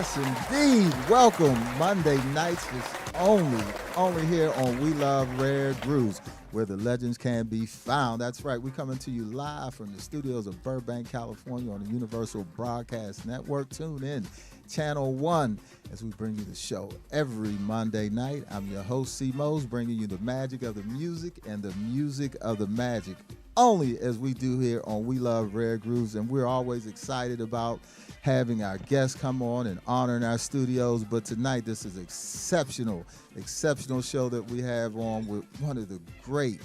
Yes, indeed. Welcome. Monday nights is only here on We Love Rare Grooves, where the legends can be found. That's right. We're coming to you live from the studios of Burbank, California on the Universal Broadcast Network. Tune in, Channel 1, as we bring you the show every Monday night. I'm your host, C. Mose, bringing you the magic of the music and the music of the magic, only as we do here on We Love Rare Grooves. And we're always excited about having our guests come on and honoring our studios. But tonight, this is exceptional show that we have on with one of the great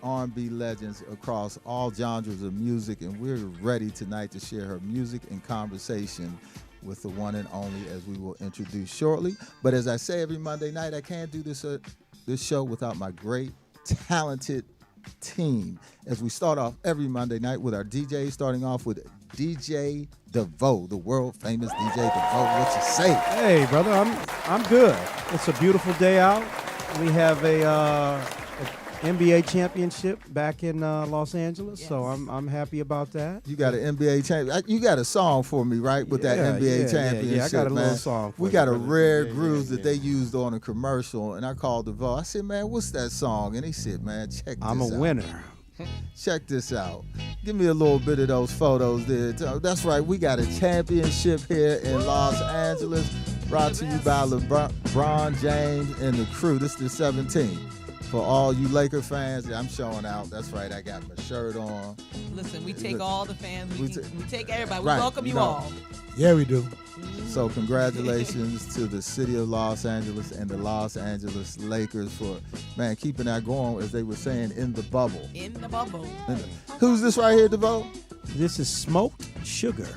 R&B legends across all genres of music. And we're ready tonight to share her music and conversation with the one and only, as we will introduce shortly. But as I say every Monday night, I can't do this show without my great, talented team. As we start off every Monday night with our DJs, starting off with DJ DeVoe, the world famous DJ DeVoe. What you say? Hey, brother, I'm good. It's a beautiful day out. We have a NBA championship back in Los Angeles, yes. So I'm happy about that. You got an NBA champion. You got a song for me, right? With that NBA championship, yeah, I got a man. little song for we you, got a brother. rare groove that they used on a commercial, and I called DeVoe. I said, man, what's that song? And he said, man, check this out. I'm a winner. Check this out. Give me a little bit of those photos there. That's right. We got a championship here in Los Angeles, brought to you by LeBron James and the crew. This is the 17th. For all you Laker fans, I'm showing out. That's right. I got my shirt on. Listen, we take all the fans. We take everybody. We right, welcome you all. Yeah, we do. So congratulations to the city of Los Angeles and the Los Angeles Lakers for, man, keeping that going, as they were saying, in the bubble. In the bubble. Who's this right here, DeVoe? This is Smoked Sugar.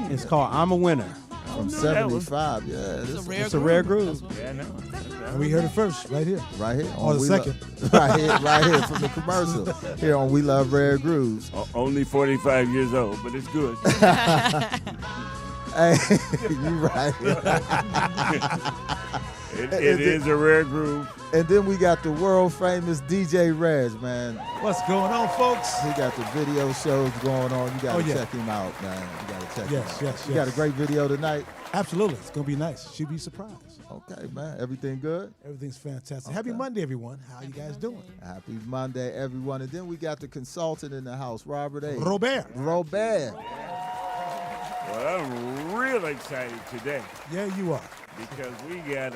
It's called I'm a Winner. From 75, yeah. It's a rare groove. Yeah, no. And we heard it first, right here. Right here. Or the second. Right here from the commercial. Here on We Love Rare Grooves. Only 45 years old, but it's good. Hey, you right. It is a rare groove. And then we got the world famous DJ Reg, man. What's going on, folks? He got the video shows going on. You got to check him out, man. You got to check him out. Yes. You got a great video tonight? Absolutely. It's going to be nice. She'll be surprised. Okay, man. Everything good? Everything's fantastic. Okay. Happy Monday, everyone. How you guys doing? Happy Monday, everyone. And then we got the consultant in the house, Robert A. Robert. Well, I'm real excited today. Yeah, you are. Because we got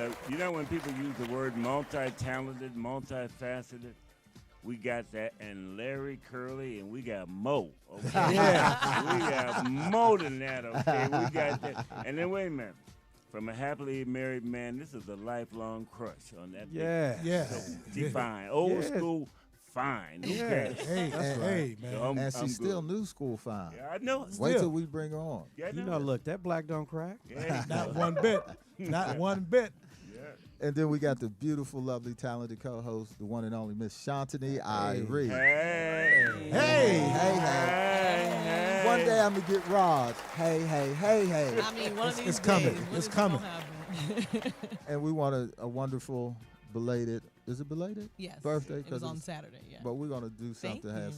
when people use the word multi-talented, multifaceted, we got that, and Larry Curly, and we got Mo. Okay? Yeah. We got more than that, okay? We got that. And then, wait a minute. From a happily married man, this is a lifelong crush on that. Yeah. Yeah. So define. Old school, fine. Yeah. Hey, man. So And she's still good. new school fine. Yeah, I know. Wait till we bring her on. Yeah, I You know, look, that black don't crack. Yeah, Not one bit. Not one bit. And then we got the beautiful, lovely, talented co-host, the one and only Miss Shantini Irie. Hey. One day I'm going to get Raj. Hey. I mean, one of these It's coming. days, It's what is coming. gonna happen? And we want a wonderful belated, is it belated? Yes. Birthday? It was on Saturday, yeah. But we're going to do Thank something, you.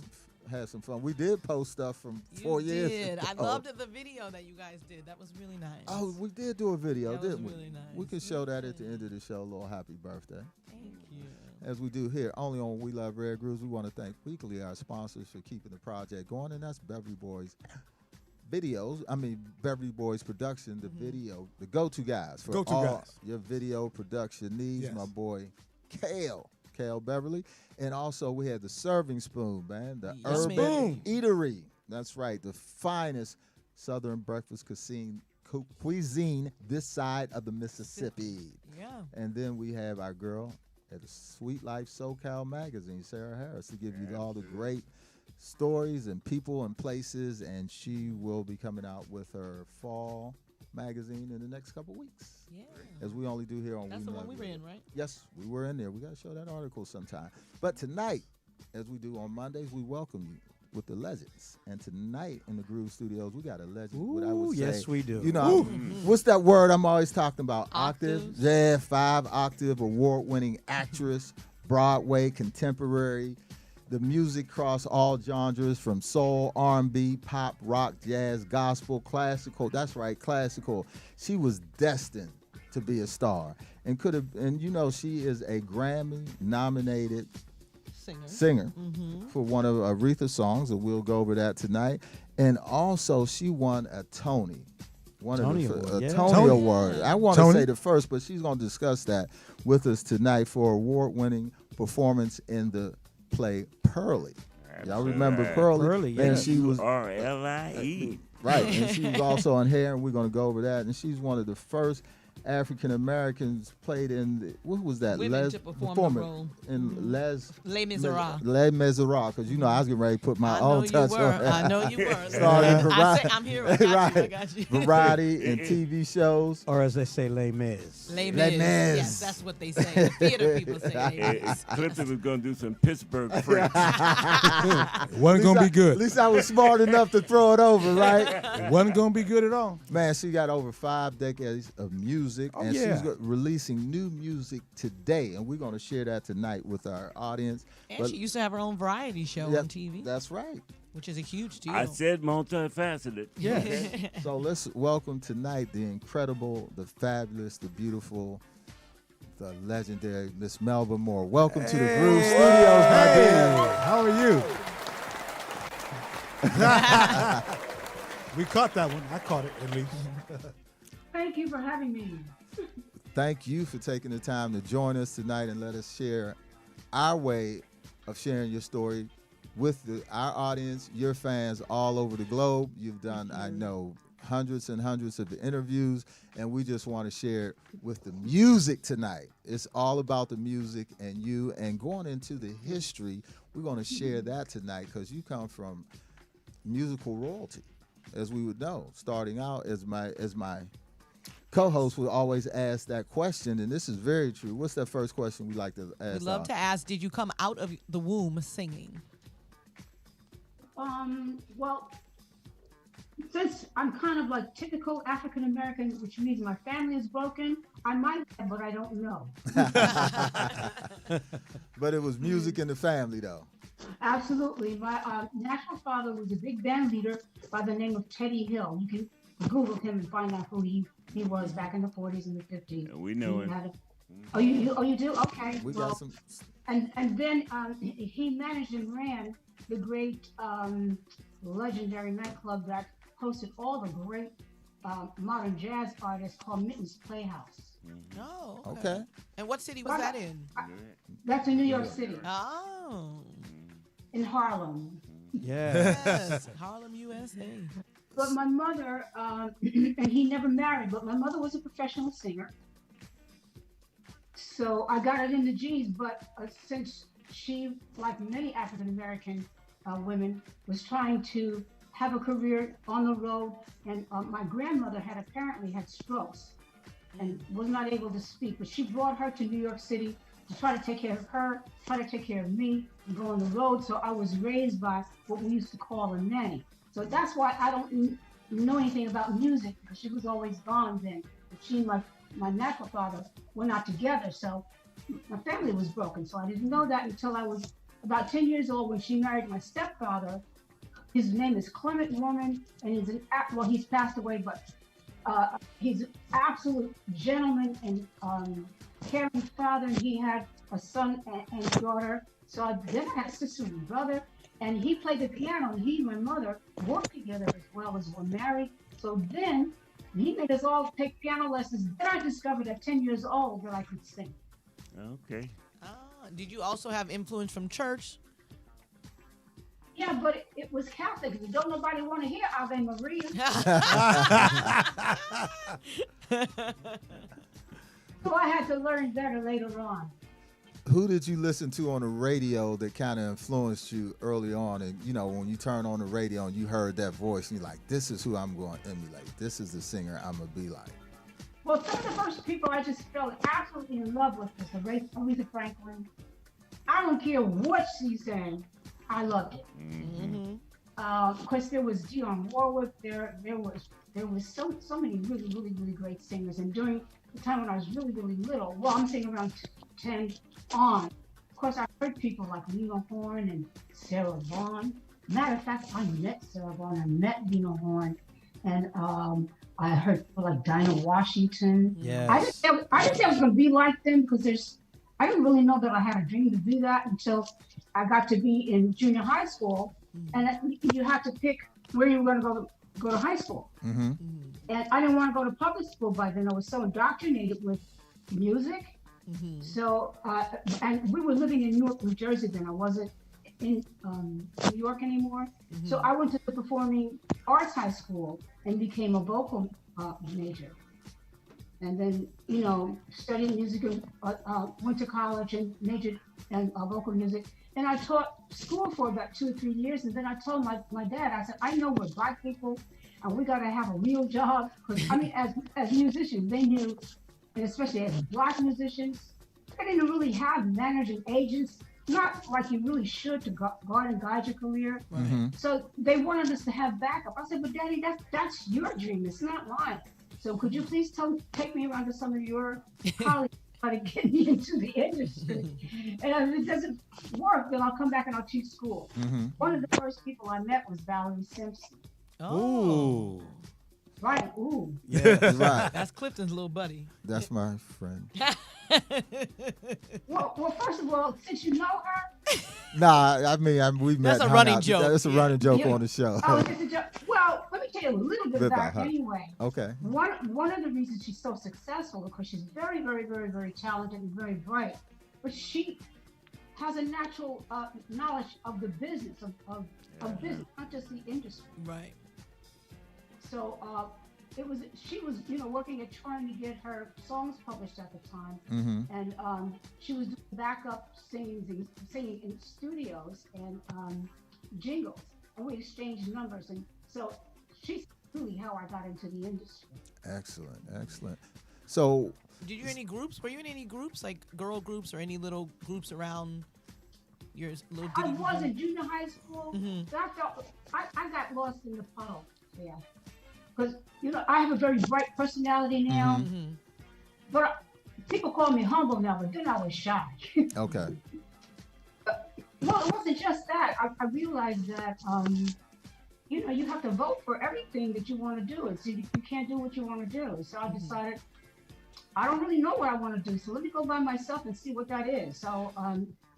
have some fun. We did post stuff from 4 years did. ago. I loved the video that you guys did. That was really nice. Oh, we did do a video, That was didn't we? really nice. We can show that at the end of the show, a little happy birthday. Thank you. As we do here, only on We Love Rare Grooves, we want to thank weekly our sponsors for keeping the project going, and that's Beverly Boys Beverly Boys Production, the video, the go-to guys for all your video production needs. Yes. My boy, Kale Beverly. And also we had the Serving Spoon, man, the Yes, Urban ma'am. Eatery. That's right, the finest Southern breakfast cuisine this side of the Mississippi. Yeah. And then we have our girl at the Sweet Life SoCal magazine, Sarah Harris, to give you all the great stories and people and places. And she will be coming out with her fall magazine in the next couple weeks. Yeah. As we only do here on That's the one we were in, right? Yes, we were in there. We got to show that article sometime. But tonight, as we do on Mondays, we welcome you with the legends. And tonight in the Groove Studios, we got a legend. What I would say, yes, we do. You know, what's that word I'm always talking about? Octaves. Yeah, 5-octave award-winning actress, Broadway, contemporary, The music crossed all genres from soul, R&B, pop, rock, jazz, gospel, classical. That's right, classical. She was destined to be a star and could have. And you know, she is a Grammy-nominated singer for one of Aretha's songs, and we'll go over that tonight. And also, she won a Tony. Tony Award. Tony Award. I want to say the first, but she's going to discuss that with us tonight for award-winning performance in the play Pearlie. Y'all remember Pearlie? Pearlie, And yes. she was R-L-I-E. right, and she was also on Hair, and we're going to go over that. And she's one of the first African Americans played in what was that? Women to perform the role. In Les Miserables. Les Miserables, because you know I was getting ready to put my own touch on that. I know you were. Starring variety, I'm here. I got you. I got you. variety and TV shows. Or as they say, Les Mis. Les Les Mis. Mis. Yes, that's what they say. The theater people say Les Mis. Clifton was going to do some Pittsburgh French. It wasn't going to be At good. least I was smart enough to throw it over, right? It wasn't going to be good at all. Man, she got over 5 decades of music, and yeah. she's releasing new music today, and we're going to share that tonight with our audience. And But- she used to have her own variety show Yep, on TV, That's right. which is a huge deal. I said multifaceted. Yes. So let's welcome tonight the incredible, the fabulous, the beautiful, the legendary Miss Melba Moore. Welcome to the Groove Studios, my dear. How are you? We caught that one. I caught it at least. Thank you for having me. Thank you for taking the time to join us tonight and let us share our way of sharing your story with our audience, your fans all over the globe. You've done, I know, hundreds and hundreds of interviews, and we just want to share it with the music tonight. It's all about the music and you, and going into the history, we're going to share that tonight because you come from musical royalty, as we would know. Starting out as my co-host would always ask that question, and this is very true. What's that first question we like to ask? We'd love to ask, did you come out of the womb singing? Well, since I'm kind of like typical African American, which means my family is broken, I might have, but I don't know. But it was music in the family, though. Absolutely. My natural father was a big band leader by the name of Teddy Hill. You can Google him and find out who he was back in the 40s and the 50s. We know him. Oh, you do? Okay. We well, got some. And then he managed and ran the great legendary nightclub that hosted all the great modern jazz artists called Mitten's Playhouse. Oh, Okay. And what city was that in? That's in New York City, Oh, in Harlem. Yeah. yes, Harlem, USA. But my mother, and he never married, but my mother was a professional singer. So I got it in the genes, but since she, like many African American women, was trying to have a career on the road, and my grandmother had apparently had strokes and was not able to speak, but she brought her to New York City to try to take care of her, try to take care of me, and go on the road. So I was raised by what we used to call a nanny. So that's why I don't know anything about music, because she was always gone then. She and my natural father were not together, so my family was broken. So I didn't know that until I was about 10 years old when she married my stepfather. His name is Clement Woman, and he's passed away, but he's an absolute gentleman and caring father. And he had a son and daughter. So then I had a sister and brother, and he played the piano, and he and my mother worked together as well as were married. So then he made us all take piano lessons. Then I discovered at 10 years old that I could sing. Okay. Did you also have influence from church? Yeah, but it was Catholic. Don't nobody want to hear Ave Maria. So I had to learn better later on. Who did you listen to on the radio that kind of influenced you early on? And, you know, when you turn on the radio and you heard that voice, and you're like, this is who I'm going to emulate. This is the singer I'm going to be like. Well, some of the first people I just fell absolutely in love with was Aretha Franklin. I don't care what she sang, I loved it. Mm-hmm. Of course, there was Dionne Warwick. There was so many really great singers. And during the time when I was really little, well, I'm saying around 10 on, course, I heard people like Lena Horne and Sarah Vaughan. Matter of fact, I met Sarah Vaughan. I met Lena Horne, and I heard people like Dinah Washington. Yes. I didn't think I was going to be like them because I didn't really know that I had a dream to do that until I got to be in junior high school, and you had to pick where you were going to go to high school. Mm-hmm. And I didn't want to go to public school by then. I was so indoctrinated with music. So, and we were living in Newark, New Jersey then. I wasn't in New York anymore. So I went to the Performing Arts High School and became a vocal major. And then, studied music and went to college and majored in vocal music. And I taught school for about 2 or 3 years. And then I told my dad, I said, I know we're Black people and we got to have a real job. Because, I mean, as musicians, they knew, and especially as Black musicians, they didn't really have managing agents, not like you really should to guard and guide your career. Mm-hmm. So they wanted us to have backup. I said, but Daddy, that's your dream. It's not mine. So could you please take me around to some of your colleagues to get me into the industry? And if it doesn't work, then I'll come back and I'll teach school. Mm-hmm. One of the first people I met was Valerie Simpson. Ooh. Right, ooh. Yeah. Right. That's Clifton's little buddy. That's my friend. Well, first of all, since you know her, Nah, I mean, we met. That's a hung running out. joke. That's a running joke Yeah. on the show. oh, it's a joke. Well, let me tell you a little bit Bit about about her her. anyway. Okay. One of the reasons she's so successful is because she's very, very, very, very talented and very bright, but she has a natural knowledge of the business of business, not just the industry. Right. So she was working at trying to get her songs published at the time, Mm-hmm. and she was doing backup singing in studios and jingles, and we exchanged numbers, and so she's really how I got into the industry. Excellent, excellent. So, Were you in any groups, like girl groups or any little groups around your little I ditty was group? in junior high school. Mhm. So I got lost in the puddle there. Because, I have a very bright personality now. Mhm. But people call me humble now, but then I was shy. okay. Well, it wasn't just that. I realized that, you have to vote for everything that you want to do. So you can't do what you want to do. So I decided, I don't really know what I want to do. So let me go by myself and see what that is. So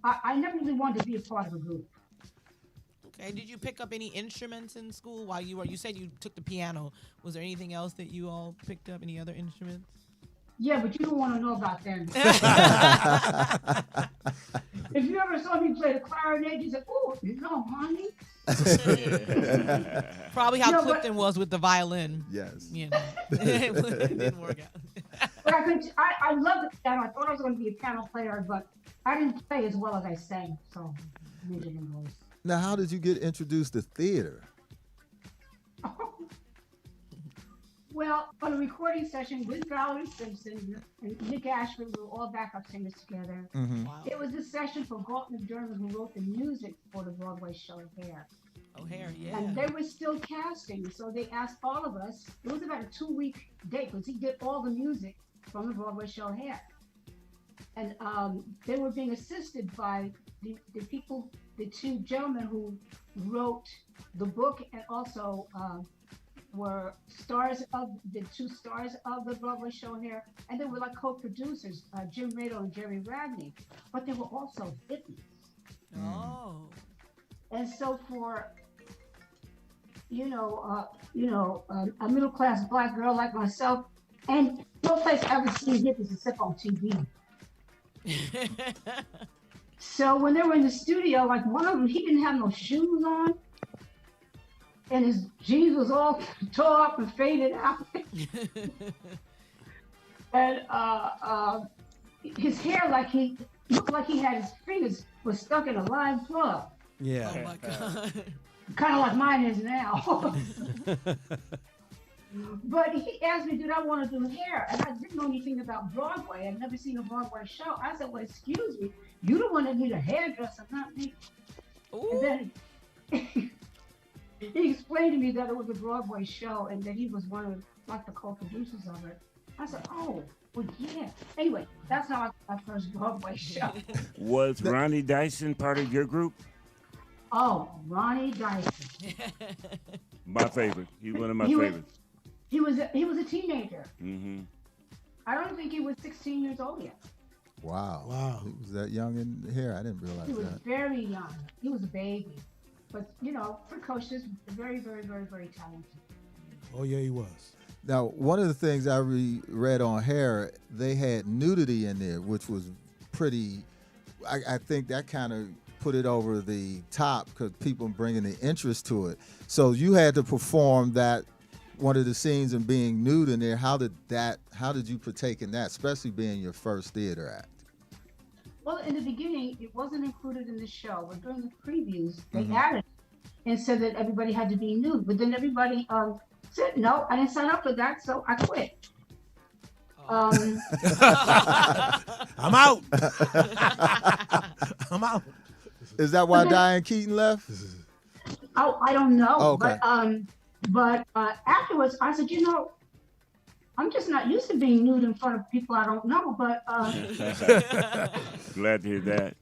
I never really wanted to be a part of a group. Okay. Did you pick up any instruments in school while you said you took the piano? Was there anything else that you all picked up? Any other instruments? Yeah, but you don't want to know about them. If you ever saw me play the clarinet, you said, "Oh, honey." Probably how No, but- Clifton was with the violin. Yes. It didn't work out. But I love the piano. I thought I was going to be a piano player, but I didn't play as well as I sang. So, major voice. Now, how did you get introduced to theater? Well, on a recording session with Valerie Simpson and Nick Ashford, we were all backup singers together. Mm-hmm. Wow. It was a session for Galt McDermott, who wrote the music for the Broadway show Hair. O'Hare, yeah. And they were still casting, so they asked all of us. It was about a 2-week date because he did all the music from the Broadway show Hair. And they were being assisted by the people, the 2 gentlemen who wrote the book and also were the 2 stars of the Broadway show Hair. And they were like co-producers, Jim Rado and Jerry Radney, but they were also hippies. Oh. And so for a middle-class Black girl like myself, and no place I've ever seen hippies except on TV. So when they were in the studio, like one of them, he didn't have no shoes on, and his jeans was all tore up and faded out. And his hair, he looked like he had his fingers was stuck in a live plug. Yeah. Oh my God. Kind of like mine is now. But he asked me, did I want to do hair? And I didn't know anything about Broadway. I'd never seen a Broadway show. I said, well, excuse me, you the one that need a hairdresser, not me. Ooh. And then he explained to me that it was a Broadway show and that he was one of the co-producers of it. I said, oh, But yeah. Anyway, that's how I got my first Broadway show. Was Ronnie Dyson part of your group? Oh, Ronnie Dyson. My favorite. He's one of my He was- favorites. He was a teenager. Mm-hmm. I don't think he was 16 years old yet. Wow. Wow. He was that young in here. I didn't realize He was that. very young. He was a baby. But, precocious, very, very, very, very talented. Oh yeah, he was. Now, one of the things I read on Hair, they had nudity in there, which was pretty. I think that kind of put it over the top because people bringing the interest to it. So you had to perform that one of the scenes and being nude in there. How did you partake in that, especially being your first theater act? Well, in the beginning, it wasn't included in the show, but during the previews, they Mhm. added it and said that everybody had to be nude. But then everybody said, no, I didn't sign up for that, so I quit. I'm out. I'm out. Is that why Diane Keaton left? I don't know. Oh, okay. But afterwards, I said, I'm just not used to being nude in front of people I don't know. But Glad to hear that.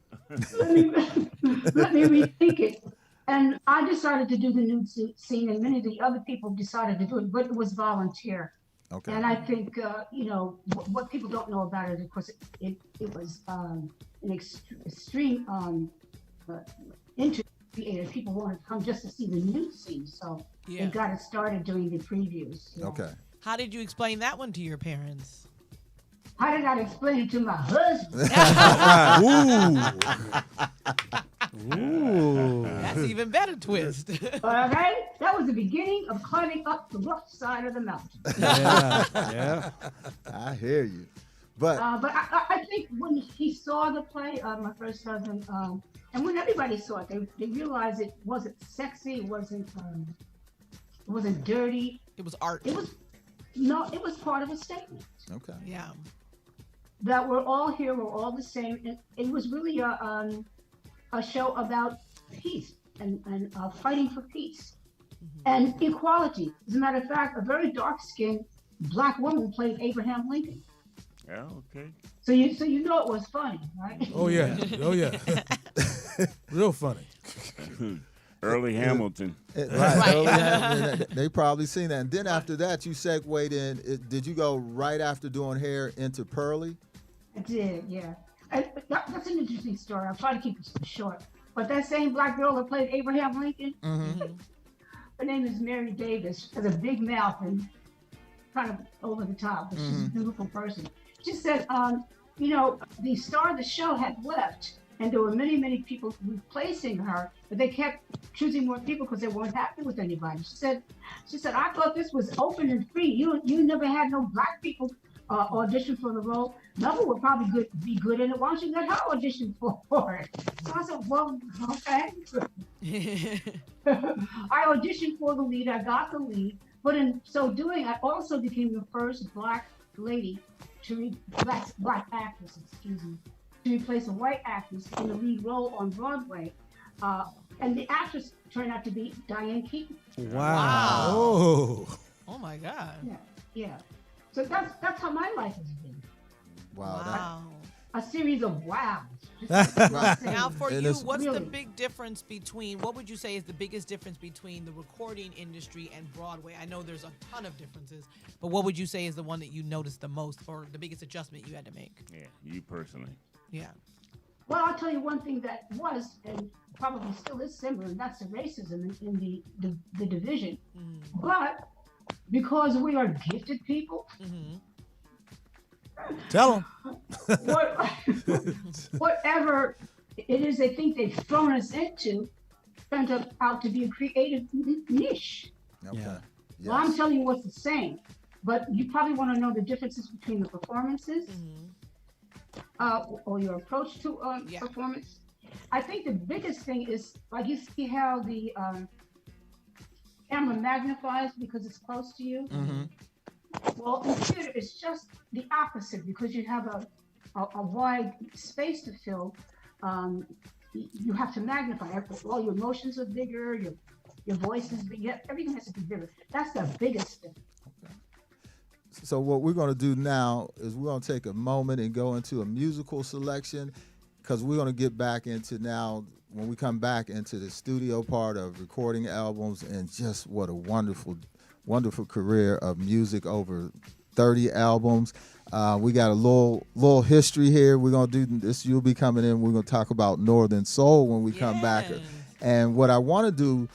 let me rethink it. And I decided to do the nude scene, and many of the other people decided to do it, but it was volunteer. Okay. And I think, what people don't know about it, of course, it was an extreme interest created. People wanted to come just to see the nude scene, so Yeah. they got it started doing the previews. So. Okay. How did you explain that one to your parents? How did I explain it to my husband? Ooh. That's even better twist. Okay, that was the beginning of climbing up the rough side of the mountain. Yeah. I hear you. But But I think when he saw the play, my first husband, and when everybody saw it, they realized it wasn't sexy, it wasn't dirty. It was art. It was part of a statement okay. Yeah. that we're all here, we're all the same. And it was really a show about peace and fighting for peace and equality. As a matter of fact, a very dark-skinned black woman played Abraham Lincoln. Oh, okay. So you know it was funny, right? Oh yeah. Oh yeah. Real funny. Early Hamilton. Right. Oh, yeah, they probably seen that. And then after that, you segued in. Did you go right after doing Hair into Pearly? I did, yeah. And that's an interesting story. I'll try to keep it short. But that same black girl that played Abraham Lincoln, her name is Mary Davis. She has a big mouth and kind of over the top, but she's a beautiful person. She said, the star of the show had left, and there were many, many people replacing her, but they kept choosing more people because they weren't happy with anybody. She said, I thought this was open and free. You never had no black people audition for the role. Melba would probably be good in it. Why don't you let her audition for it? So I said, well, okay. I auditioned for the lead. I got the lead. But in so doing, I also became the first black lady black actress, to replace a white actress in the lead role on Broadway. And the actress turned out to be Diane Keaton. Wow. Oh. Oh my God. Yeah. So that's how my life has been. Wow. Wow. A series of wows. Now, for And you, it's- what's the Really? big difference between, what would you say is the biggest difference between the recording industry and Broadway? I know there's a ton of differences, but what would you say is the one that you noticed the most or the biggest adjustment you had to make? Yeah, you personally. Yeah. Well, I'll tell you one thing that was and probably still is similar, and that's the racism in the division. But because we are gifted people, Tell him. whatever it is they think they've thrown us into turned out to be a creative niche. Okay. Yeah. Well, I'm Yes. telling you what's the same, but you probably want to know the differences between the performances or your approach to Yeah. performance. I think the biggest thing is, like, you see how the camera magnifies because it's close to you. Well, in theater, it's just the opposite because you have a wide space to fill. You have to magnify. All your emotions are bigger. Your voice is bigger. Everything has to be bigger. That's the biggest thing. So what we're going to do now is we're going to take a moment and go into a musical selection, because we're going to get back into now, when we come back into the studio part of recording albums, and just what a wonderful, wonderful career of music, over 30 albums. We got a little history here. We're going to do this. You'll be coming in. We're going to talk about Northern Soul when we come back. And what I want to do,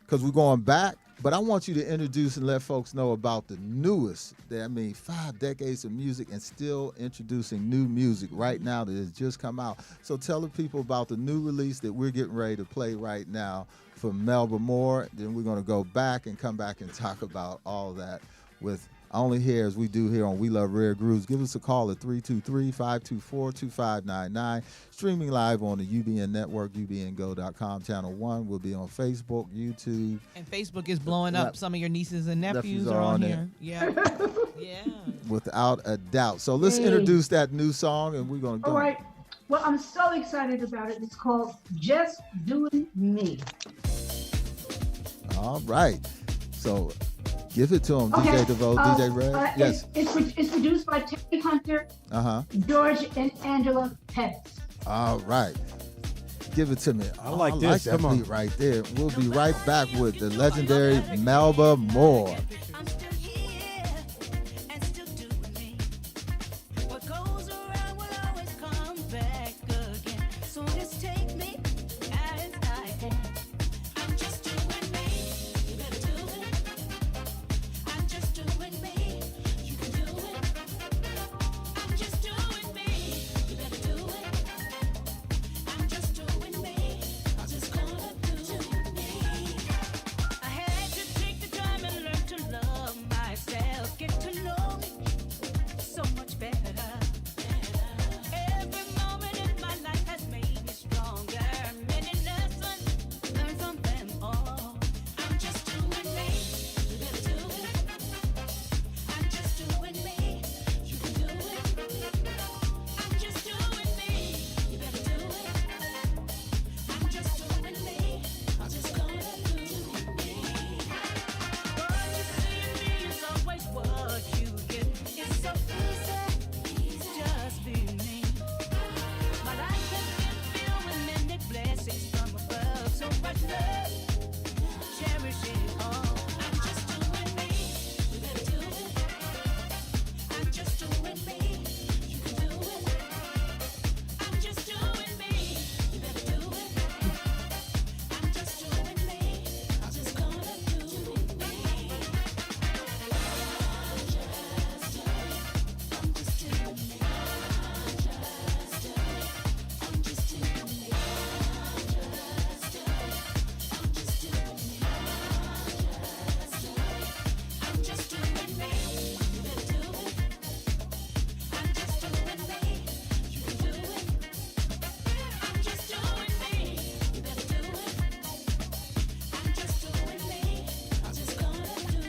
because we're going back, but I want you to introduce and let folks know about the newest. 5 decades of music and still introducing new music right now that has just come out. So tell the people about the new release that we're getting ready to play right now from Melba Moore. Then we're going to go back and come back and talk about all that with only here, as we do here on We Love Rare Grooves. Give us a call at 323-524-2599. Streaming live on the UBN network, ubngo.com, channel 1. We'll be on Facebook, YouTube. And Facebook is blowing up. Some of your nieces and nephews are on here. Yeah. Yeah. Without a doubt. So let's introduce that new song, and we're going to go. All right. Well, I'm so excited about it. It's called Just Doing Me. All right. So give it to him, Okay. DJ DeVoe, DJ Red. Yes. It's produced by Terry Hunter, George, and Angela Pettis. All right. Give it to me. I like I this. like that Come on. beat right there. We'll be right back with the legendary Melba Moore. I'm still here and still doing me. What goes around will always come back again. So just take me as I am. I'm just doing me. You better do it. I'm just doing me. You can do it. I'm just doing me. You better do it. I'm just doing me. I'm just gonna do me. I had to take the time and learn to love myself, get to know me so much better. Every moment in my life has made me stronger. Many lessons learned from them all. I'm just doing me. You better do it. I'm just doing me. You can do it. I'm just doing me. You better do it. I'm just doing me. I'm just gonna do me. What you see in me is always what you get. It's so easy, just be me. My life has been filled with many blessings from above. So much love, cherish it all. I'm just doing me. You better do it. I'm just doing me. You can do it. I'm just doing me. You better do it. I'm just doing me. I'm just gonna do me. I'm just doing me. You better do it. I'm just doing me. You can do it. I'm just doing me. You better do it. I'm just doing me. I'm just gonna do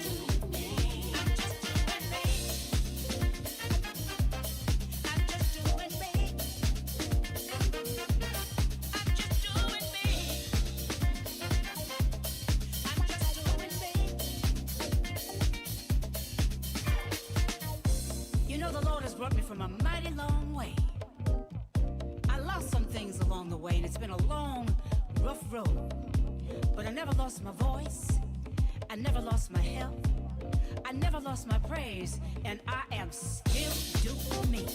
me. I'm just doing me. I'm just doing me. I'm just doing me. I'm just doing me. You know, the Lord has brought me from a mighty long way. I lost some things along the way, and it's been a long, rough road. But I never lost my voice. I never lost my health. I never lost my praise, and I am still doing me.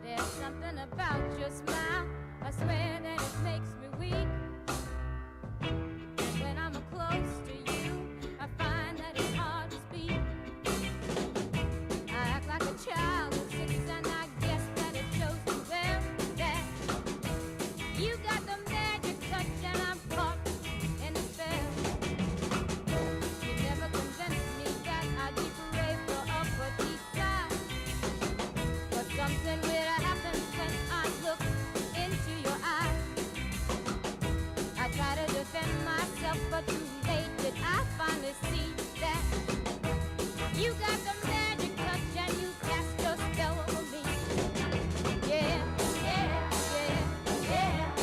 There's something about your smile, I swear that it makes me weak. And when I'm close to you, I find that it's hard to speak. I act like a child who's 6 and I guess that but too late did I finally see that you got the magic touch and you cast your spell over me. Yeah, yeah, yeah, yeah.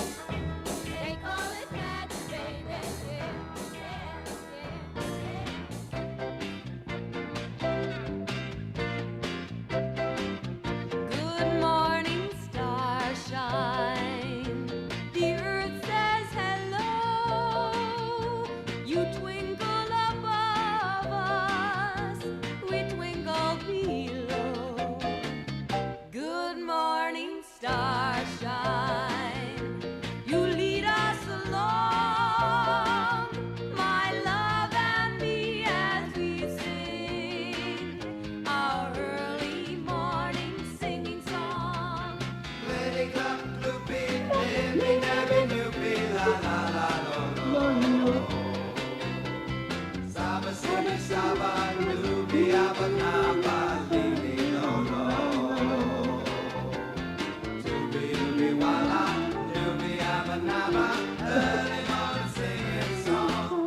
They call it magic, baby. Yeah, Good morning, starshine. The earth says hello. You twinkle above us, we twinkle below. Good morning, starshine. You lead us along, my love and me, as we sing our early morning singing song.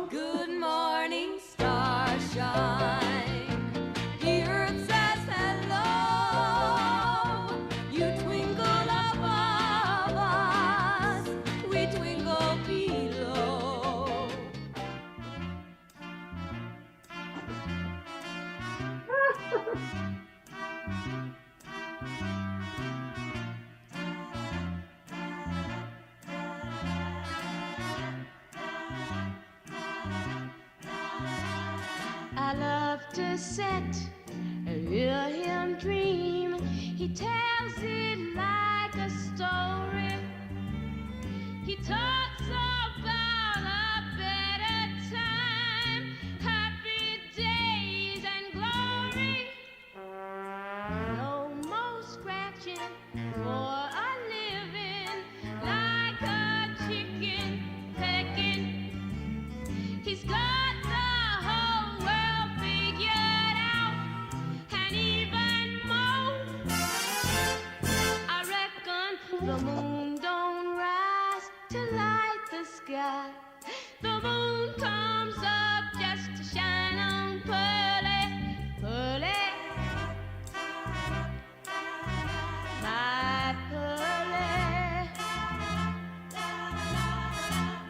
Good morning, starshine. The earth says hello. You twinkle above us, we twinkle below. I love to sit and hear him dream. He tells it like a story. He talks about a better time, happy days and glory. No more scratching for a living like a chicken pecking. He's got the whole world figured out and even more. I reckon the moon don't rise to light the sky. The moon comes up just to shine on pearly, pearly, my pearly.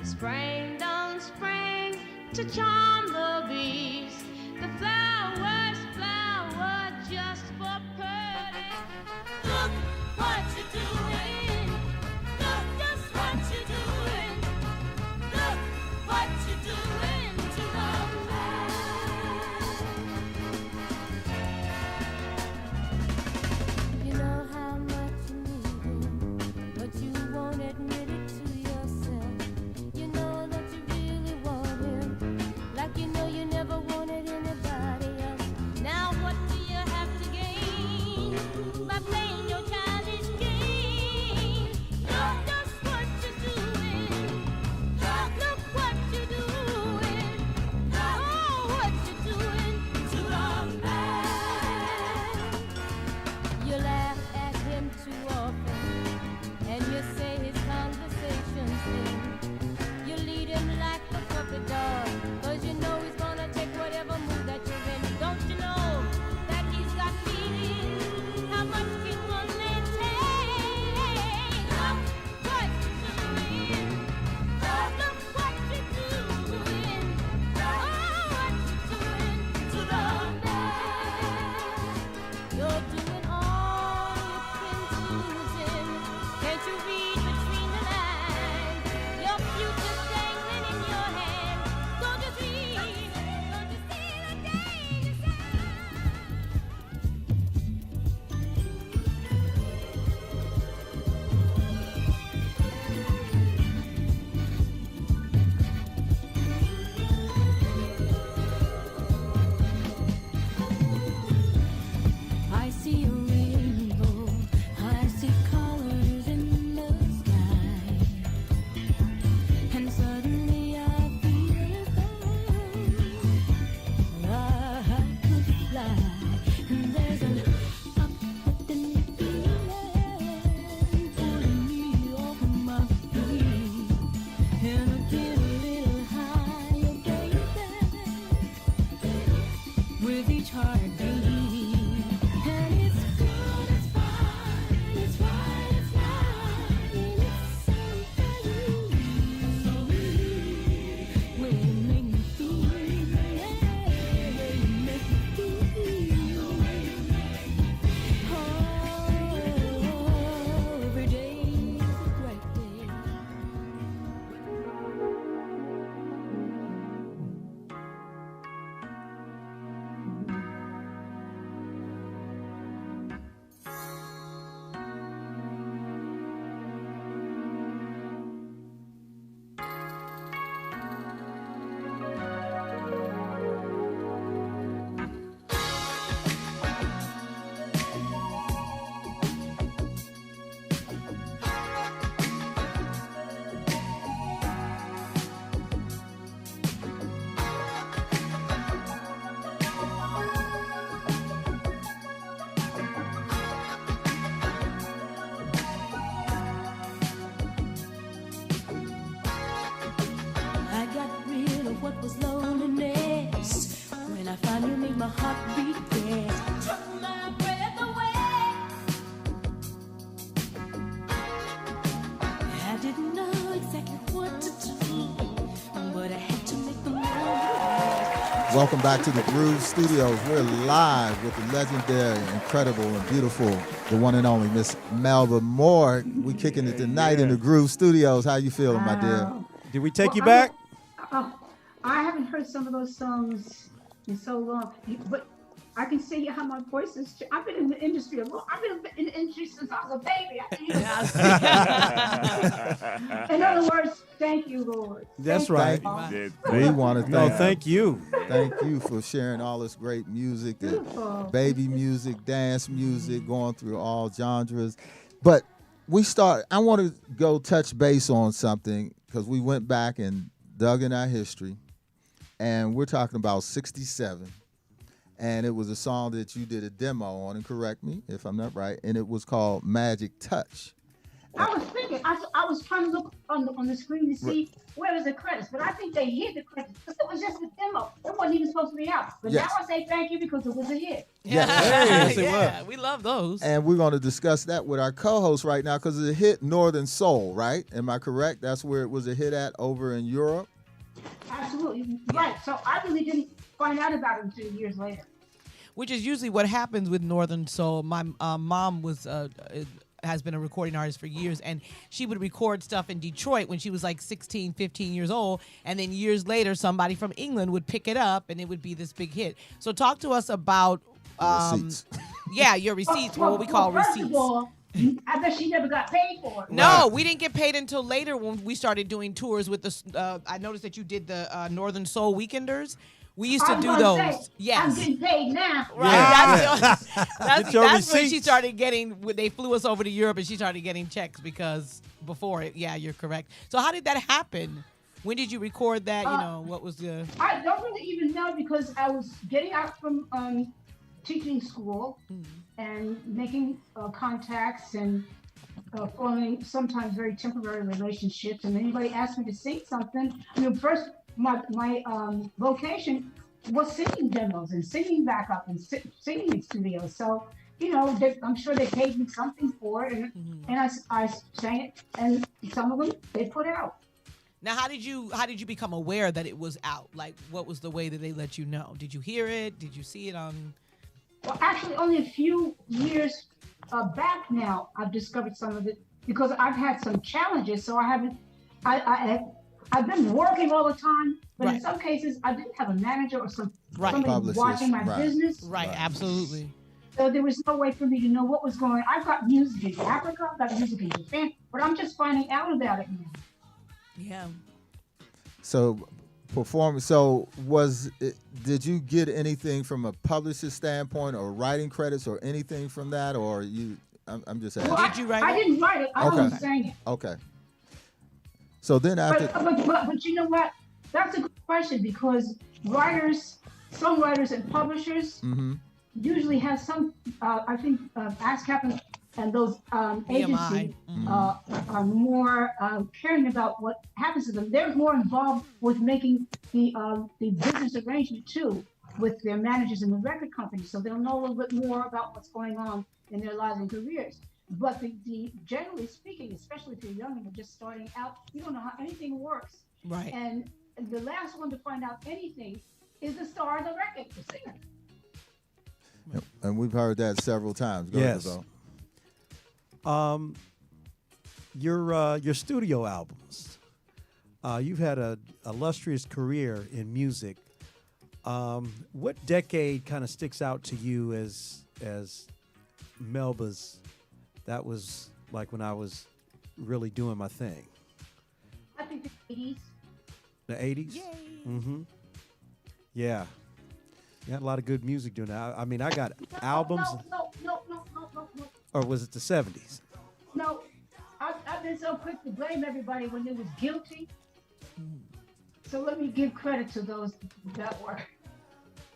Spring don't spring to charm the bees. The flowers flower just for pearly. Look what you're doing. Look just what you're doing. Look what you're doing to the world. You know how much you need him, but you won't admit it to yourself. You know that you really want him, like you know you never wanted anybody else. Welcome back to the Groove Studios. We're live with the legendary, incredible, and beautiful, the one and only Miss Melba Moore. We kicking it tonight in the Groove Studios. How you feeling, my dear? Did we take Well, you back? I haven't heard some of those songs in so long, but I can see how my voice is. I've been in the industry a long. I've been in the industry since I was a baby. In other words, thank you, Lord. That's Thank right. you. We want to No, thank thank you. Thank you for sharing all this great music, the Beautiful. baby music, dance music, going through all genres. But I want to go touch base on something because we went back and dug in our history, and we're talking about 67. And it was a song that you did a demo on, and correct me if I'm not right, and it was called Magic Touch. I was thinking, I was trying to look on the screen to see where is the credits, but I think they hid the credits because it was just a demo. It wasn't even supposed to be out. But Yes. now I say thank you because it was a hit. Yes, it Yeah, we love those. And we're going to discuss that with our co-host right now because it hit Northern Soul, right? Am I correct? That's where it was a hit at over in Europe? Absolutely right. So I really didn't find out about it until years later. Which is usually what happens with Northern Soul. My mom has been a recording artist for years, and she would record stuff in Detroit when she was like 16, 15 years old, and then years later somebody from England would pick it up and it would be this big hit. So talk to us about Receipts. your receipts, what we call first receipts. Of all, I bet she never got paid for it. No, we didn't get paid until later when we started doing tours with the. I noticed that you did the Northern Soul Weekenders. We used to I'm do gonna those. say, Yes. I'm getting paid now. Right. Yeah. That's your when she receipts. started getting. They flew us over to Europe, and she started getting checks because before it. Yeah, you're correct. So how did that happen? When did you record that? What was the? I don't really even know because I was getting out from teaching school and making contacts and forming sometimes very temporary relationships. And anybody asked me to sing something, first my vocation was singing demos and singing backup and singing in studios. So I'm sure they paid me something for it, and I sang it, and some of them they put out. Now, how did you become aware that it was out? Like, what was the way that they let you know? Did you hear it? Did you see it on? Well, actually, only a few years back now, I've discovered some of it because I've had some challenges. So I haven't. I've been working all the time, but in some cases, I didn't have a manager or somebody Publicist, watching my business. Right, absolutely. So there was no way for me to know what was going on. I've got music in Africa, I've got music in Japan, but I'm just finding out about it now. Yeah. So did you get anything from a publicist standpoint or writing credits or anything from that, or I'm just asking. Well, Did you write I it? didn't write it. I Okay. only sang it. Okay. So then after, But you know what? That's a good question because writers, songwriters, and publishers usually have some. I think ASCAP and those agencies are more caring about what happens to them. They're more involved with making the business arrangement too with their managers and the record companies, so they'll know a little bit more about what's going on in their lives and careers. But the generally speaking, especially if you're young and you're just starting out, you don't know how anything works. Right. And the last one to find out anything is the star of the record, the singer. and we've heard that several times. Go Yes. ahead, Your studio albums. You've had a illustrious career in music. What decade kind of sticks out to you as Melba's? That was like when I was really doing my thing. I think the 80s. The 80s? Yay. Mm-hmm. Yeah. You had a lot of good music doing that. I mean, I got albums. No. Or was it the 70s? No, I've been so quick to blame everybody when they was guilty. So let me give credit to those that were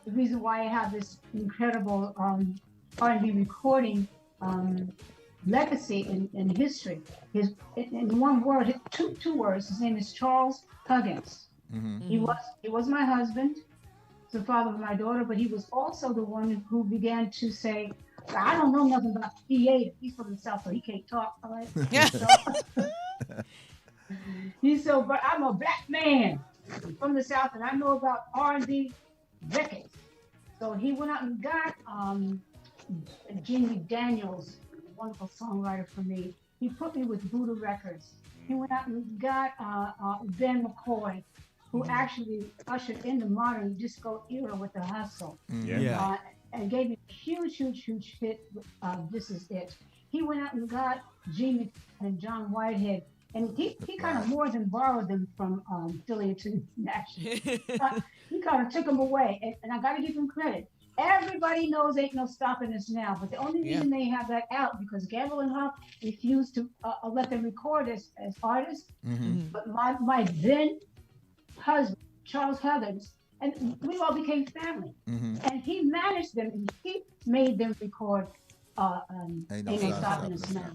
the reason why I have this incredible R&B recording legacy in history. In one word, two words. His name is Charles Huggins. He was my husband, the father of my daughter, but he was also the one who began to say, I don't know nothing about theater. He's from the South, so he can't talk. All right? But I'm a black man from the South, and I know about R&B decades. So he went out and got Jimmy Daniels, a wonderful songwriter for me. He put me with Buddha Records. He went out and got Ben McCoy, who actually ushered in the modern disco era with the hustle. Yeah. And gave me a huge, huge, huge hit. This Is It. He went out and got Gene and John Whitehead, and he kind of more than borrowed them from Philly to Nashville. He kind of took them away, and I got to give him credit. Everybody knows ain't no stopping us now, but the only reason they have that out because Gamble and Huff refused to let them record as artists. But my then husband, Charles Heathers, and we all became family. And he managed them, and he made them record Ain't No Stopping Us Now.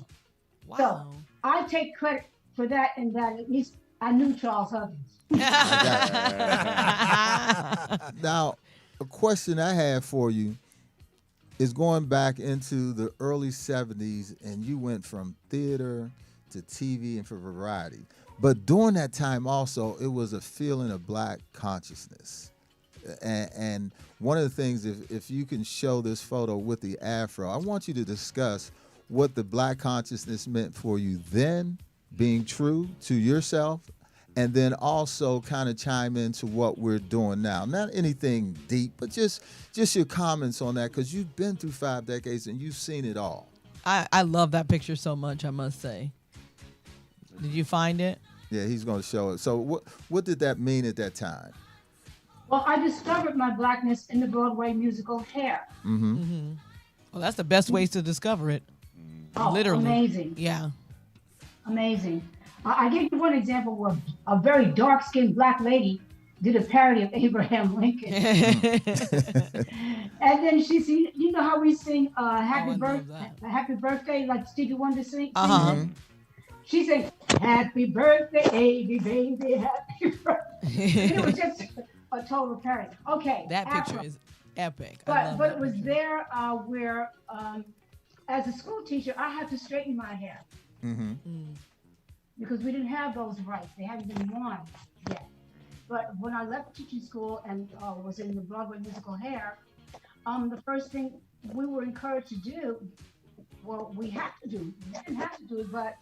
Wow. So I take credit for that, and that at least I knew Charles Heathers. Now, a question I have for you is going back into the early 70s, and you went from theater to TV and for variety. But during that time also, it was a feeling of black consciousness. And one of the things, if you can show this photo with the afro, I want you to discuss what the black consciousness meant for you then, being true to yourself, and then also kind of chime into what we're doing now. Not anything deep, but just your comments on that, because you've been through 5 decades and you've seen it all. I love that picture so much, I must say. Did you find it? Yeah, he's going to show it. So what did that mean at that time? Well, I discovered my blackness in the Broadway musical Hair. Well, that's the best ways to discover it. Oh, Literally. amazing. Yeah. Amazing. I give you one example where a very dark-skinned black lady did a parody of Abraham Lincoln. And then she sing, you know how we sing happy birthday like Stevie Wonder sing? She sang, happy birthday, baby, happy birthday. It was just a total parody. Okay. That picture is epic. But it was there where, as a school teacher, I had to straighten my hair. Because we didn't have those rights. They hadn't been won yet. But when I left teaching school and was in the Broadway musical Hair, the first thing we were encouraged to do, well, we had to do, we didn't have to do it, but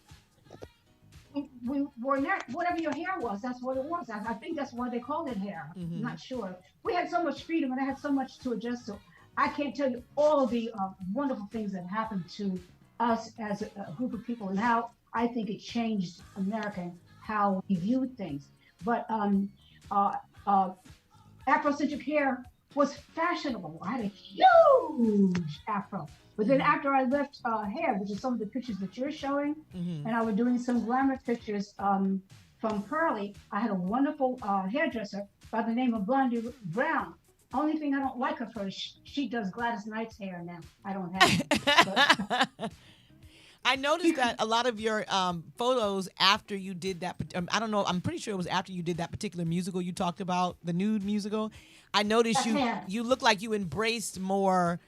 we were not, whatever your hair was, that's what it was. I think that's why they called it hair. I'm not sure. We had so much freedom and I had so much to adjust to. I can't tell you all of the wonderful things that happened to us as a group of people and how I think it changed America and how we viewed things. But Afrocentric hair was fashionable. I had a huge afro. But then after I left hair, which is some of the pictures that you're showing, and I was doing some glamour pictures from Pearlie, I had a wonderful hairdresser by the name of Blondie Brown. Only thing I don't like her for is she does Gladys Knight's hair now. I don't have it. But I noticed that a lot of your photos after you did that, I don't know, I'm pretty sure it was after you did that particular musical you talked about, the nude musical. I noticed you look like you embraced more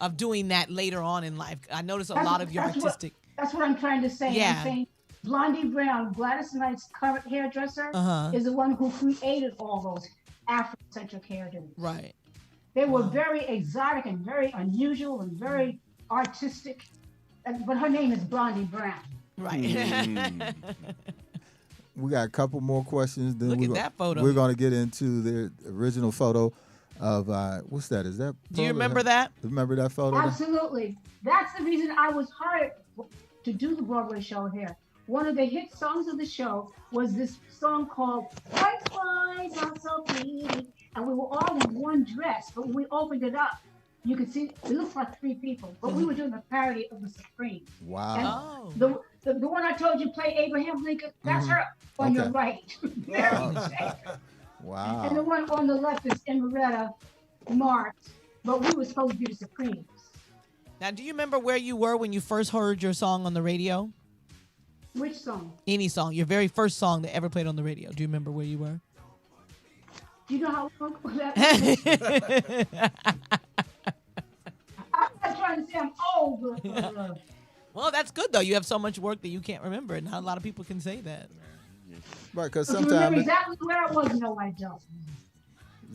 of doing that later on in life. I noticed a lot of your artistic. That's what I'm trying to say. Yeah. I'm saying Blondie Brown, Gladys Knight's current hairdresser, is the one who created all those Afrocentric hairdos. Right. They were very exotic and very unusual and very artistic. But her name is Blondie Brown. Right. We got a couple more questions. Then Look at that photo. We're going to get into the original photo of, what's that? Is that? Do you remember that? Remember that photo? Absolutely. That's the reason I was hired to do the Broadway show here. One of the hit songs of the show was this song called White Boys Are So Pretty. And we were all in one dress, but when we opened it up, you could see it looks like 3 people, but we were doing a parody of the Supremes. Wow. And the one I told you play Abraham Lincoln, that's her on your right. Wow. And the one on the left is Emeretta Marks, but we were supposed to be the Supremes. Now, do you remember where you were when you first heard your song on the radio? Which song? Any song, your very first song that ever played on the radio. Do you remember where you were? Do you know how long that I'm not trying to say I'm old, but Well, that's good, though. You have so much work that you can't remember, and not a lot of people can say that. Right, because to remember sometimes exactly where I was, no, I don't.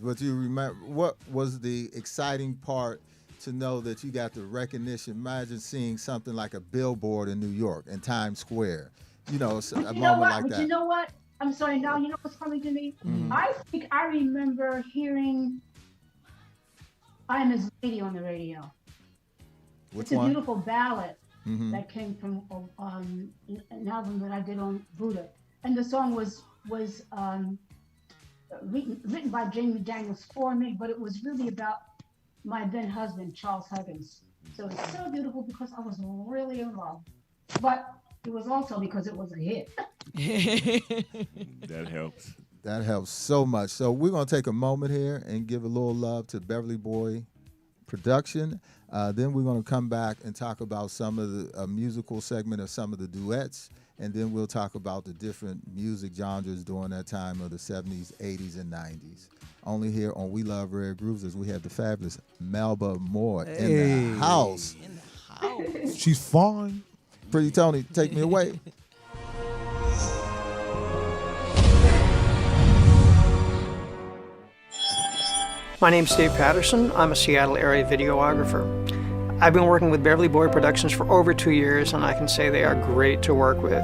But you remember, what was the exciting part to know that you got the recognition? Imagine seeing something like a billboard in New York in Times Square. You know, a But you know moment what? like But that. you know what? I'm sorry. Now you know what's funny to me. I think I remember hearing "I Am His Lady" on the radio. Which It's a one? beautiful ballad Mm-hmm. that came from an album that I did on Buddha, and the song was written by Jamie Daniels for me, but it was really about my then husband Charles Huggins. So it's so beautiful because I was really in love, but it was also because it was a hit. That helps. That helps so much. So we're going to take a moment here and give a little love to Beverly Boy Production. Then we're going to come back and talk about some of the musical segment of some of the duets. And then we'll talk about the different music genres during that time of the 70s, 80s, and 90s. Only here on We Love Rare Grooves as we have the fabulous Melba Moore in the house. In the house. She's fine. Pretty Tony, take me away. My name's Dave Patterson. I'm a Seattle area videographer. I've been working with Beverly Boy Productions for over 2 years, and I can say they are great to work with.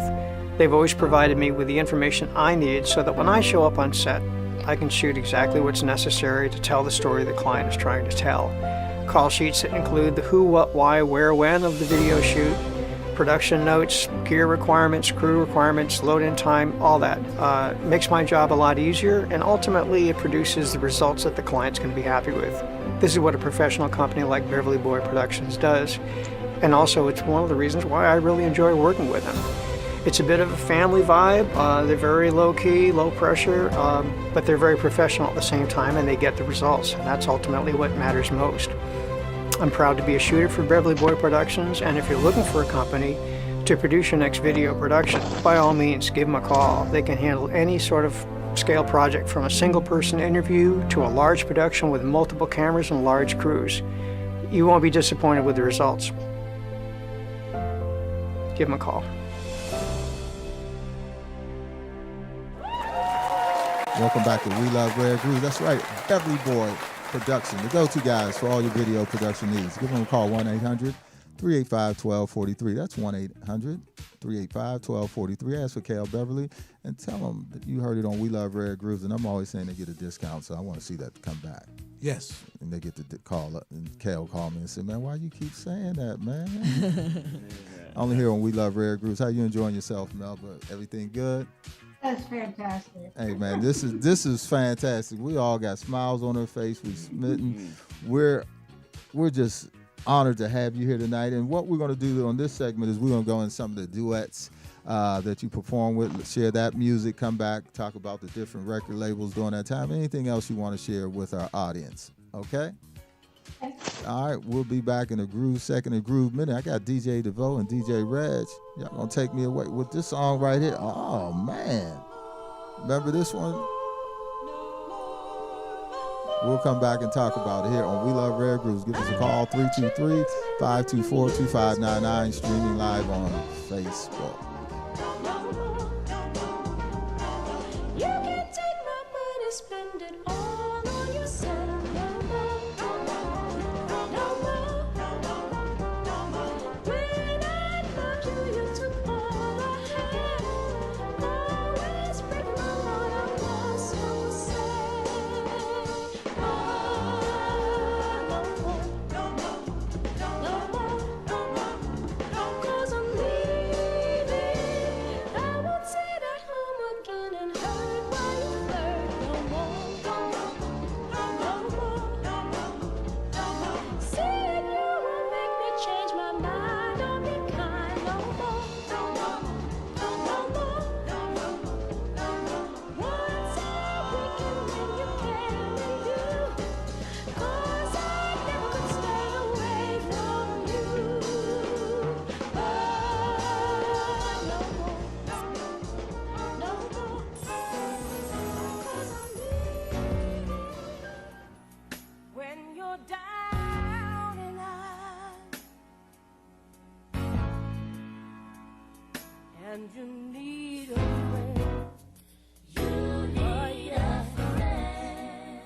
They've always provided me with the information I need so that when I show up on set, I can shoot exactly what's necessary to tell the story the client is trying to tell. Call sheets that include the who, what, why, where, when of the video shoot, production notes, gear requirements, crew requirements, load-in time, all that. Makes my job a lot easier, and ultimately it produces the results that the client's going to be happy with. This is what a professional company like Beverly Boy Productions does, and also it's one of the reasons why I really enjoy working with them. It's a bit of a family vibe. They're very low-key, low pressure, but they're very professional at the same time, and they get the results, and that's ultimately what matters most. I'm proud to be a shooter for Beverly Boy Productions, and if you're looking for a company to produce your next video production, by all means, give them a call. They can handle any sort of scale project, from a single-person interview to a large production with multiple cameras and large crews. You won't be disappointed with the results. Give them a call. Welcome back to We Love Rare Grooves. That's right, Beverly Boy Production, the go-to guys for all your video production needs. Give them a call, 1-800-385-1243. That's 1-800-385-1243. Ask for Cal Beverly and tell them that you heard it on We Love Rare Grooves. And I'm always saying they get a discount, so I want to see that come back. Yes. And they get to call up, and Cal call me and say, man, why you keep saying that, man? Only here on We Love Rare Grooves. How you enjoying yourself, Melba? Everything good? That's fantastic. Hey man, this is fantastic. We all got smiles on our face. We smitten. We're just honored to have you here tonight. And what we're going to do on this segment is we're going to go in some of the duets that you perform with, share that music, come back, talk about the different record labels during that time. Anything else you want to share with our audience? Okay. All right, we'll be back in a groove second, a groove minute. I got DJ DeVoe and DJ Reg. Y'all gonna take me away with this song right here. Oh man, remember this one? We'll come back and talk about it here on We Love Rare Grooves. Give us a call, 323-524-2599, streaming live on Facebook. You can take my money, spend it all on yourself. No more. When I loved you, you took all I had. Always break my heart, I was so sad. No more. 'Cause I'm leaving. I won't sit at home again and hurt while you flirt. No more. Seeing you will make me change my mind. Don't be kind. No more. Once a week and then you carry you. 'Cause I never could stay away from you. No more. 'Cause I'm leaving. When you're down and out, and you need a friend. You need a friend.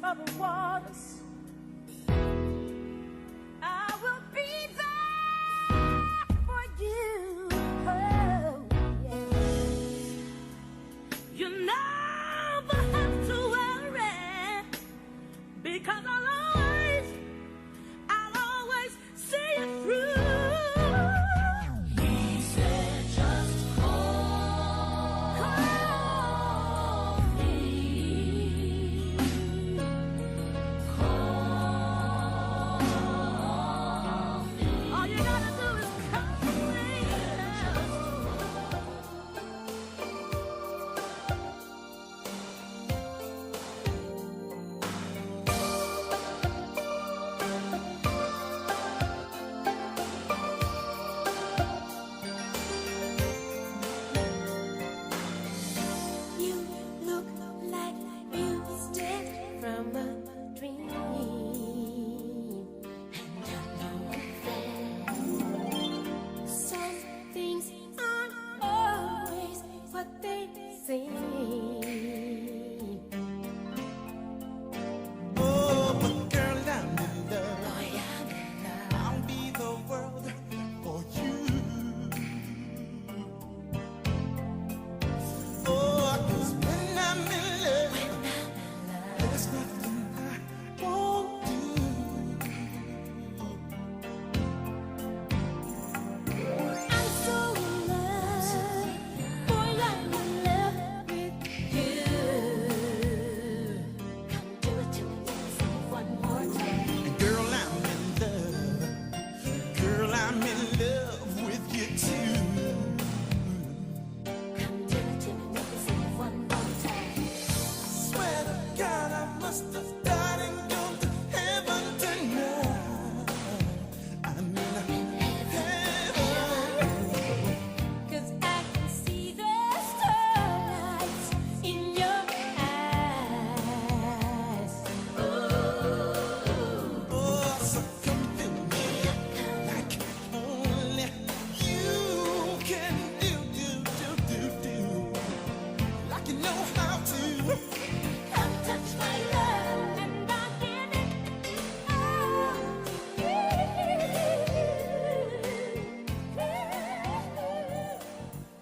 troubled waters. I will be there for you. Oh, yeah. You never have to worry, because I'll always see you through. He said, just call me. All you gotta do is call me. You look like you stepped from a dream, and I know that some things aren't always what they seem. Oh, but girl, I'm in love. Boy, I'm in love. I'll be the world for you. Oh, 'cause when I'm in love, there's nothing I won't do. I'm so in love. Boy, I'm in love with you. Come do it to me, say it one more time. And girl, I'm in love. Girl, I'm in love with you too. Come do it to me, say it one more time. Swear to God, I must have died and gone to heaven tonight. I mean, heaven. 'Cause I can see the starlights in your eyes. Oh, so come feel me like only you can do. Like you know how to. Come touch my love and I'll give it all to you.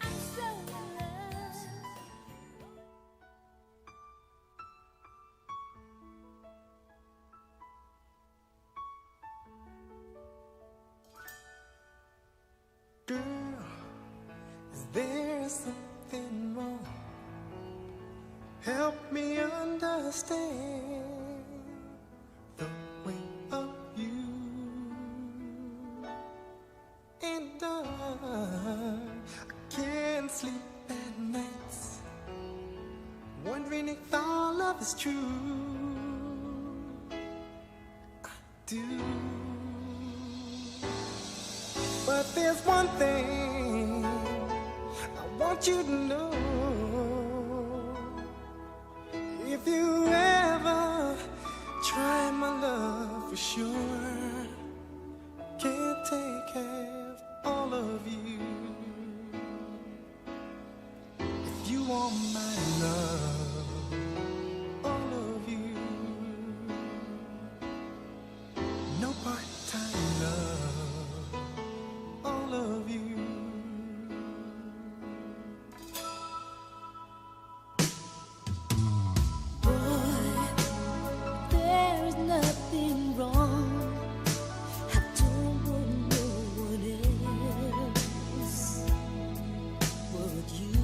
I'm so in love. Girl, is there something wrong? Help me understand the way of you. And I can't sleep at nights, wondering if our love is true. I do. But there's one thing I want you to know. If you ever try my love, for sure can't take care of all of you. If you want my love, all of you, no part-time love, all of you. There's nothing wrong. I don't want no one else but you.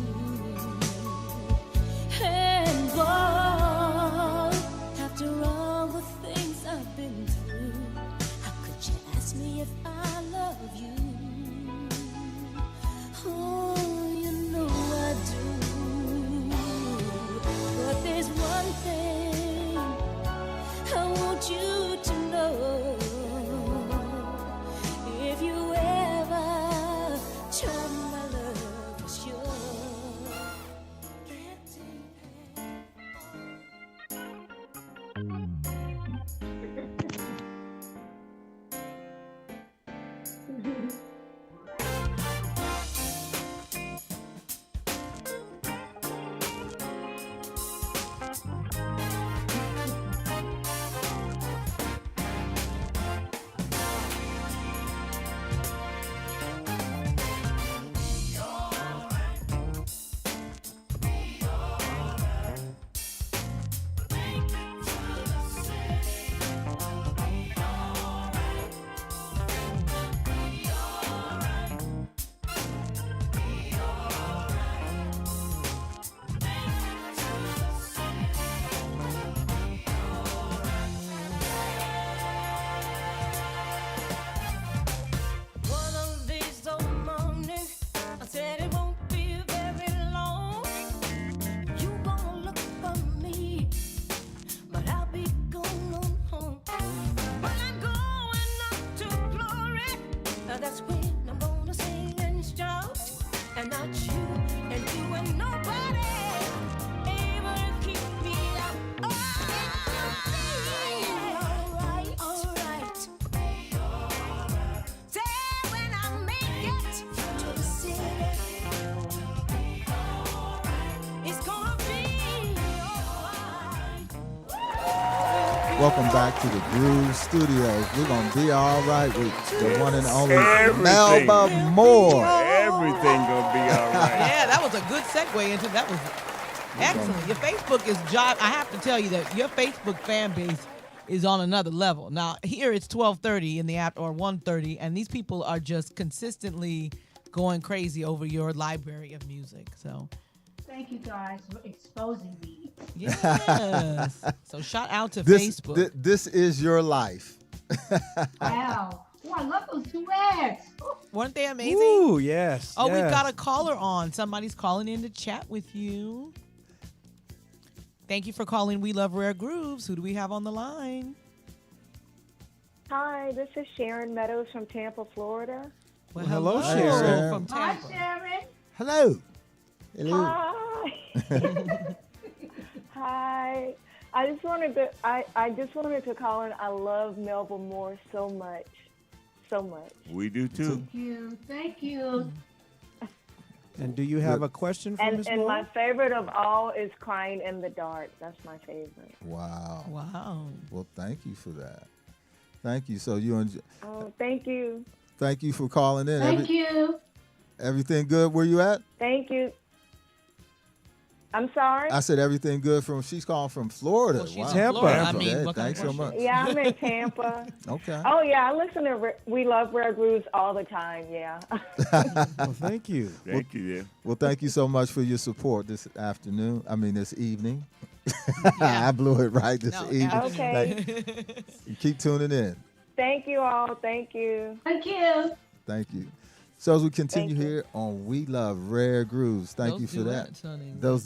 Welcome back to the Groove Studios. We're gonna be all right with the one and only Everything. Melba Moore. Everything gonna be all right. Yeah, that was a good segue into that. Was excellent. Your Facebook is job. I have to tell you that your Facebook fan base is on another level. Now here it's 12:30 in the app or 1:30, and these people are just consistently going crazy over your library of music. So Thank you guys for exposing me. yes. So shout out to This Facebook. this is your life. Wow. Oh, I love those duets. Weren't they amazing? Ooh, yes. Oh, we've yes. got a caller on. Somebody's calling in to chat with you. Thank you for calling We Love Rare Grooves. Who do we have on the line? Hi, this is Sharon Meadows from Tampa, Florida. Well, hello, Sharon. from Hi, Tampa. Sharon. Hello. Hello. Hi. Hi. I just wanted to call in. I love Melba Moore so much. So much. We do too. Thank you. And do you have a question for Ms. And Moore? my favorite of all is Crying in the Dark. That's my favorite. Wow. Wow. Well, thank you for that. Thank you. So you enjoy. Oh, thank you. Thank you for calling in. Thank you. Everything good? Where you at? Thank you. I'm sorry? I said everything good from. She's calling from Florida. Well, she's wow. in Tampa. Florida. I Tampa. mean, Yeah, what kind thanks of so question? much. Yeah, I'm in Tampa. Okay. Oh, yeah, I listen to We Love Rare Grooves all the time, yeah. Well, thank you. Thank you, dear. Well, thank you so much for your support this afternoon. I mean, this evening. Yeah. I blew it right this No, evening. Okay. You keep tuning in. Thank you all. Thank you. Thank you. Thank you. So as we continue Thank you. here on We Love Rare Grooves, thank Those you for duets, that. honey. Those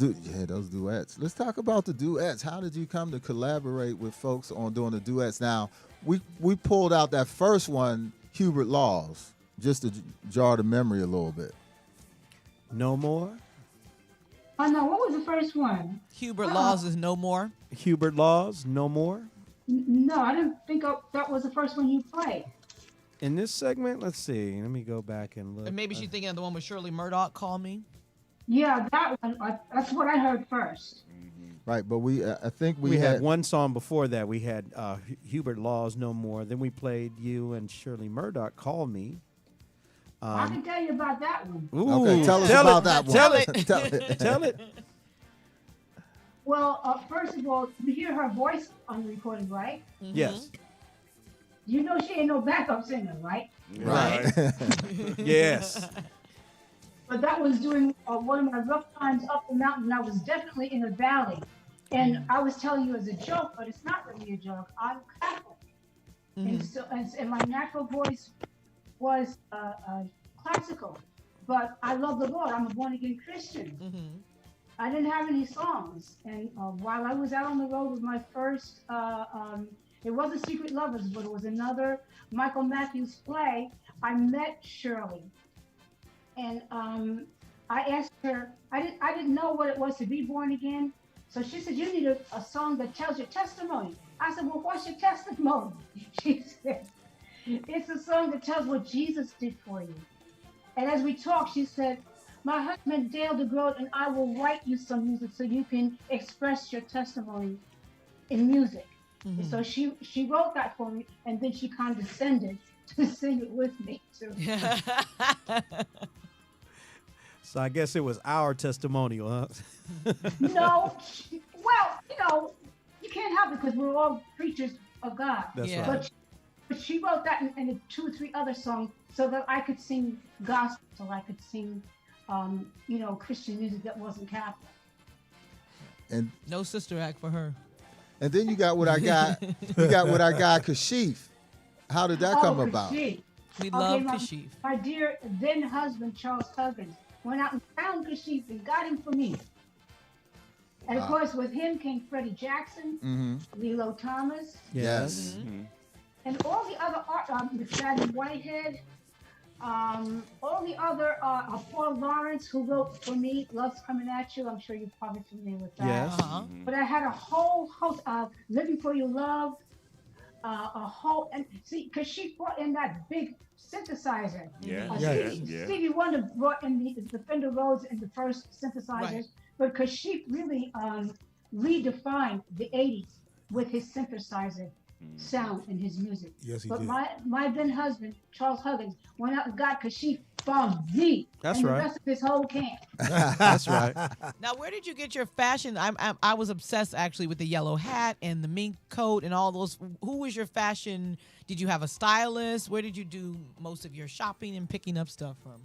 duets. Let's talk about the duets. How did you come to collaborate with folks on doing the duets? Now, we pulled out that first one, Hubert Laws, just to jar the memory a little bit. No more? Oh, no, what was the first one? Hubert Laws is no more. Hubert Laws, no more? No, I didn't think that was the first one you played. In this segment, let's see. Let me go back and look. And maybe she's thinking of the one with Shirley Murdoch, Call Me. Yeah, that one. That's what I heard first. Right, but I think We had one song before that. We had Hubert Laws, No More. Then we played you and Shirley Murdoch, Call Me. I can tell you about that one. Ooh, Okay, tell us about that one. Tell it. Tell it. Tell it. Well, first of all, you hear her voice on the recording, right? Yes. You know she ain't no backup singer, right? Right. Yes. But that was during one of my rough times up the mountain. I was definitely in a valley. And I was telling you as a joke, but it's not really a joke. I'm Catholic. And my natural voice was classical. But I love the Lord. I'm a born-again Christian. I didn't have any songs. And while I was out on the road with my first, it wasn't Secret Lovers, but it was another Michael Matthews play, I met Shirley. And I asked her, I didn't know what it was to be born again. So she said, you need a song that tells your testimony. I said, well, what's your testimony? She said, it's a song that tells what Jesus did for you. And as we talked, she said, my husband Dale DeGroat and I will write you some music so you can express your testimony in music. And so she wrote that for me, and then she condescended to sing it with me too. So I guess it was our testimonial, huh? No, well, you can't help it because we're all preachers of God. That's Yeah. right. But she wrote that and 2 or 3 other songs so that I could sing gospel, so I could sing, Christian music that wasn't Catholic. And No sister act for her. and then you got what I got. You got what I got, Kashif. How did that come about? Kashif. We Okay, love my- Kashif. My dear then husband, Charles Huggins, went out and found Kashif and got him for me. And of Wow. course, with him came Freddie Jackson, Lilo Thomas, Yes. and all the other art, Fannie Whitehead, all the other, Paul Lawrence, who wrote for me, Love's Coming At You. I'm sure you're probably familiar with that. Yes. But I had a whole host of Living for Your Love, and see, because she brought in that big synthesizer. Yeah, Stevie Wonder brought in the Fender Rhodes and the first synthesizers, Right. but because she really redefined the 80s. with his synthesizer sound in his music. Yes, he but did. my then husband, Charles Huggins, went out and got Kashif Fongzi That's and right. the rest of his whole camp. That's right. Now, where did you get your fashion? I was obsessed actually with the yellow hat and the mink coat and all those. Who was your fashion? Did you have a stylist? Where did you do most of your shopping and picking up stuff from?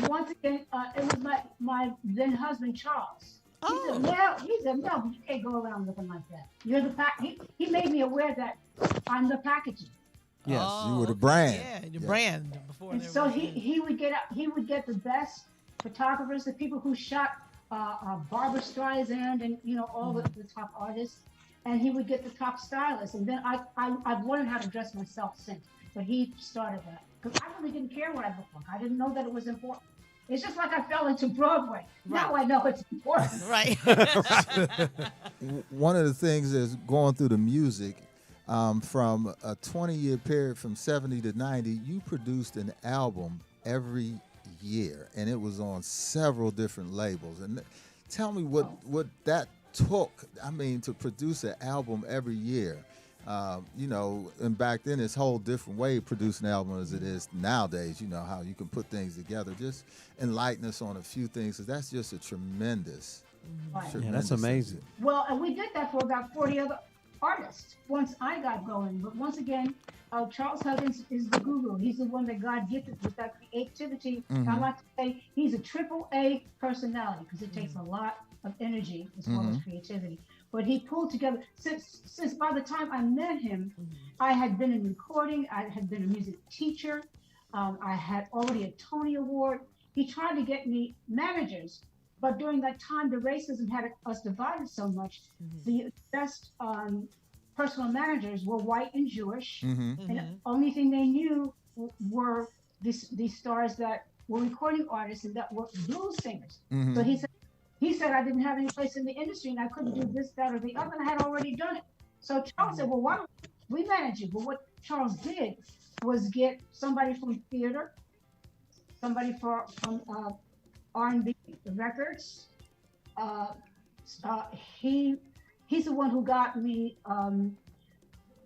Once again, it was my then husband, Charles. Oh. He said, no, you can't go around looking like that. You're the pack. He made me aware that I'm the packaging. Yes. You were the okay. brand. Yeah, your Yeah. brand before. And there so was- he would get the best photographers, the people who shot Barbara Streisand and all the top artists, and he would get the top stylists. And then I've learned how to dress myself since, but he started that because I really didn't care what I looked like. I didn't know that it was important. It's just like I fell into Broadway. Now I know it's important. Right. One of the things is going through the music, from a 20-year period from 70 to 90, you produced an album every year, and it was on several different labels. And tell me what that took, to produce an album every year. And back then it's a whole different way of producing an album as it is nowadays, how you can put things together. Just enlighten us on a few things, because that's just a tremendous, Right. Yeah, tremendous that's amazing. Well, and we did that for about 40 other artists once I got going. But once again, Charles Huggins is the guru. He's the one that God gifted with that creativity. I like to say he's a AAA personality because it takes a lot of energy as well as creativity. But he pulled together, since by the time I met him, I had been in recording, I had been a music teacher, I had already a Tony Award. He tried to get me managers, but during that time, the racism had us divided so much. The best personal managers were white and Jewish, and the only thing they knew were these stars that were recording artists and that were blues singers. So he said I didn't have any place in the industry and I couldn't do this, that, or the other, and I had already done it. So Charles said, well, why don't we manage you? But what Charles did was get somebody from theater, somebody from R&B records. He's the one who got me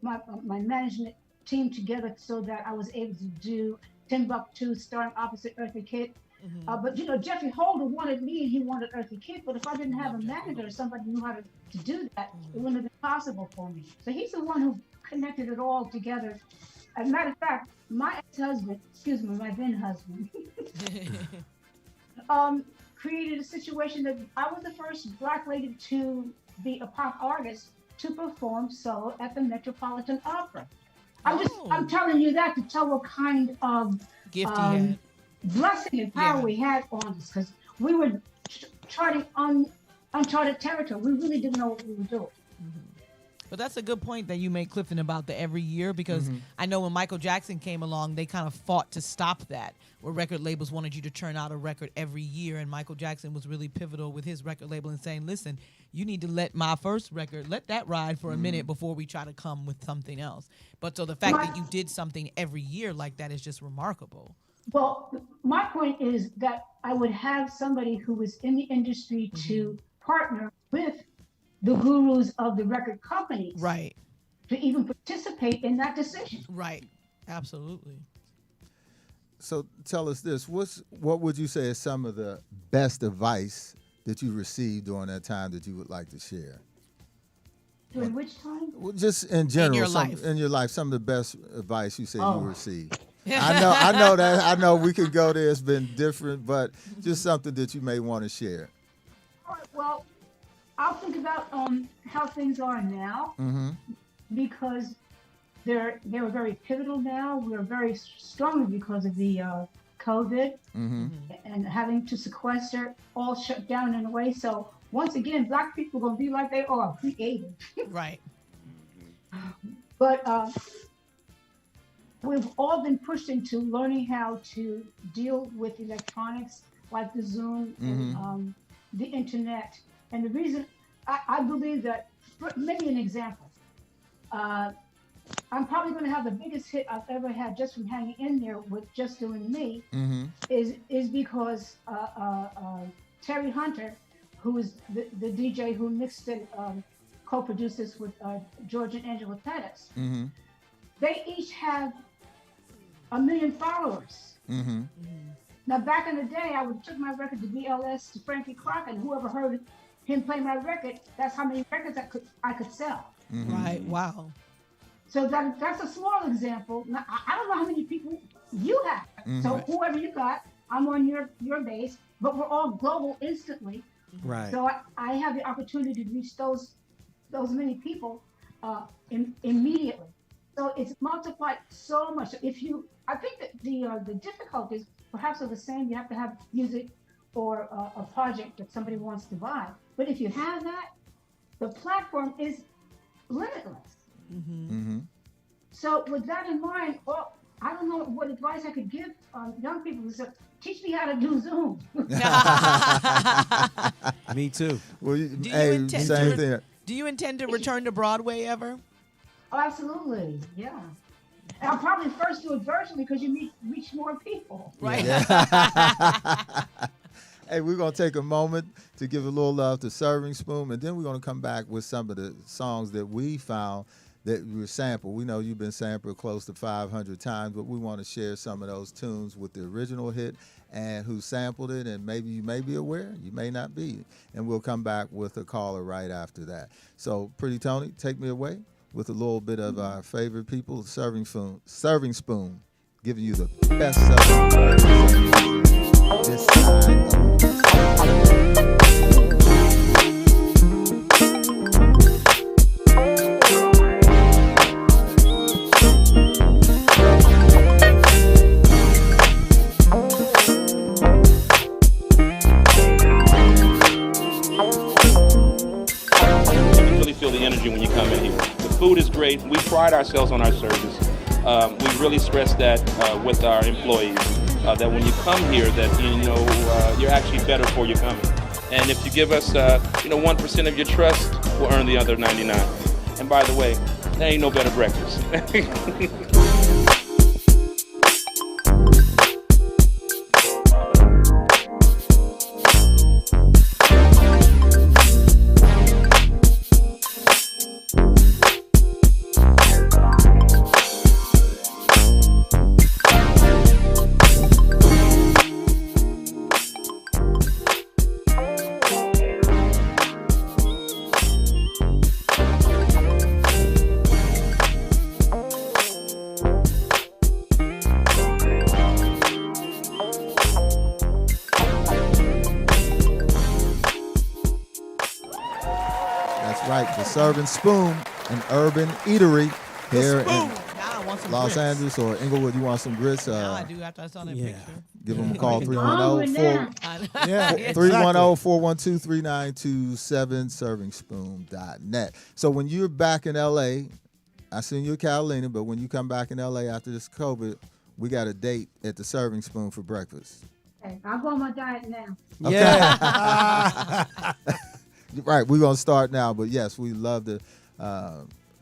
my management team together so that I was able to do Timbuktu starring opposite Eartha Kitt. But Jeffrey Holder wanted me and he wanted Eartha Kitt, but if I didn't have a manager or somebody who knew how to do that, it wouldn't have been possible for me. So he's the one who connected it all together. As a matter of fact, my ex-husband, my then husband, created a situation that I was the first Black lady to be a pop artist to perform solo at the Metropolitan Opera. I'm telling you that to tell what kind of gift he had. Blessing and power we had on us, because we were charting uncharted territory. We really didn't know what we were doing. But that's a good point that you made, Clifton, about the every year, because I know when Michael Jackson came along, they kind of fought to stop that, where record labels wanted you to turn out a record every year, and Michael Jackson was really pivotal with his record label and saying, listen, you need to let my first record, let that ride for a minute before we try to come with something else. But so the fact that you did something every year like that is just remarkable. Well, my point is that I would have somebody who was in the industry to partner with the gurus of the record companies. Right. To even participate in that decision. Right. Absolutely. So tell us this, what would you say is some of the best advice that you received during that time that you would like to share? During which time? Well, just in general, in your life, some of the best advice you say you received. I know that. I know we could go there. It's been different, but just something that you may want to share. All right, well, I'll think about how things are now, because they're very pivotal now. We're very strongly because of the COVID and having to sequester, all shut down in a way. So once again, Black people are going to be like they are, creative. Right. But we've all been pushed into learning how to deal with electronics like the Zoom and the internet. And the reason I believe that, maybe an example, I'm probably going to have the biggest hit I've ever had just from hanging in there with Just Doing Me is because Terry Hunter, who is the DJ who mixed it co-produced this with George and Angela Pettis. Mm-hmm. They each have 1 million followers. Mm-hmm. Now, back in the day, I would took my record to BLS to Frankie Crocker, and whoever heard him play my record, that's how many records I could sell. Right. Wow. So that's a small example. Now, I don't know how many people you have. So whoever you got, I'm on your base, but we're all global instantly. Right. So I have the opportunity to reach those many people immediately. So it's multiplied so much. I think that the difficulties perhaps are the same. You have to have music or a project that somebody wants to buy. But if you have that, the platform is limitless. So with that in mind, well, I don't know what advice I could give young people. So teach me how to do Zoom. Me too. Well, intend same to thing. Do you intend to return to Broadway ever? Oh, absolutely, yeah. And I'll probably first do it virtually because you reach more people. Right. Hey, we're going to take a moment to give a little love to Serving Spoon, and then we're going to come back with some of the songs that we found that were sampled. We know you've been sampled close to 500 times, but we want to share some of those tunes with the original hit and who sampled it, and maybe you may be aware, you may not be. And we'll come back with a caller right after that. So, Pretty Tony, take me away with a little bit of our favorite people, Serving Spoon, giving you the best selling this side of The energy when you come in here. The food is great. We pride ourselves on our service. We really stress that with our employees, that when you come here, that you're actually better for your coming. And if you give us 1% of your trust, we'll earn the other 99. And by the way, there ain't no better breakfast. Serving Spoon, an urban eatery here in Los Angeles or Inglewood. You want some grits? I do after I saw that picture. Give them a call, 310-412-392-7, servingspoon.net. So when you're back in L.A., I seen you in Catalina, but when you come back in L.A. after this COVID, we got a date at the Serving Spoon for breakfast. Okay, I'll go on my diet now. Okay. Yeah. Right, we're going to start now, but yes, we love to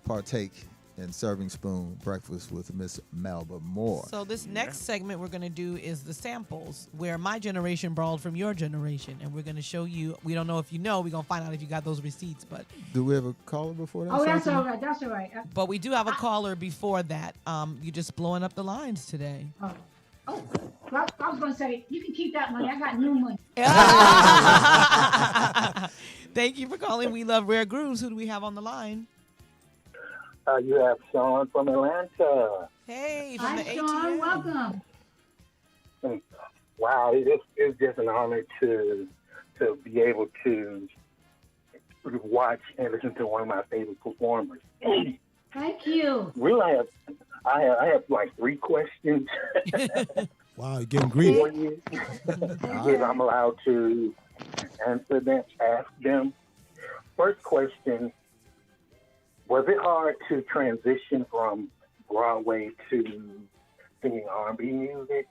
partake in Serving Spoon breakfast with Miss Melba Moore. So this next segment we're going to do is the samples, where my generation borrowed from your generation, and we're going to show you. We don't know if you know. We're going to find out if you got those receipts. But do we have a caller before that? Oh, that's all right. That's all right. But we do have a caller before that. You're just blowing up the lines today. Oh, well, I was going to say, you can keep that money. I got new money. Thank you for calling. We love Rare Grooves. Who do we have on the line? You have Sean from Atlanta. Hey, from Hi, the Sean. ATL. Welcome. Wow, it's just an honor to be able to watch and listen to one of my favorite performers. Thank you. Really, I have like 3 questions. Wow, you're getting greedy. For you. If I'm allowed to answer them, ask them. First question, was it hard to transition from Broadway to singing R&B music?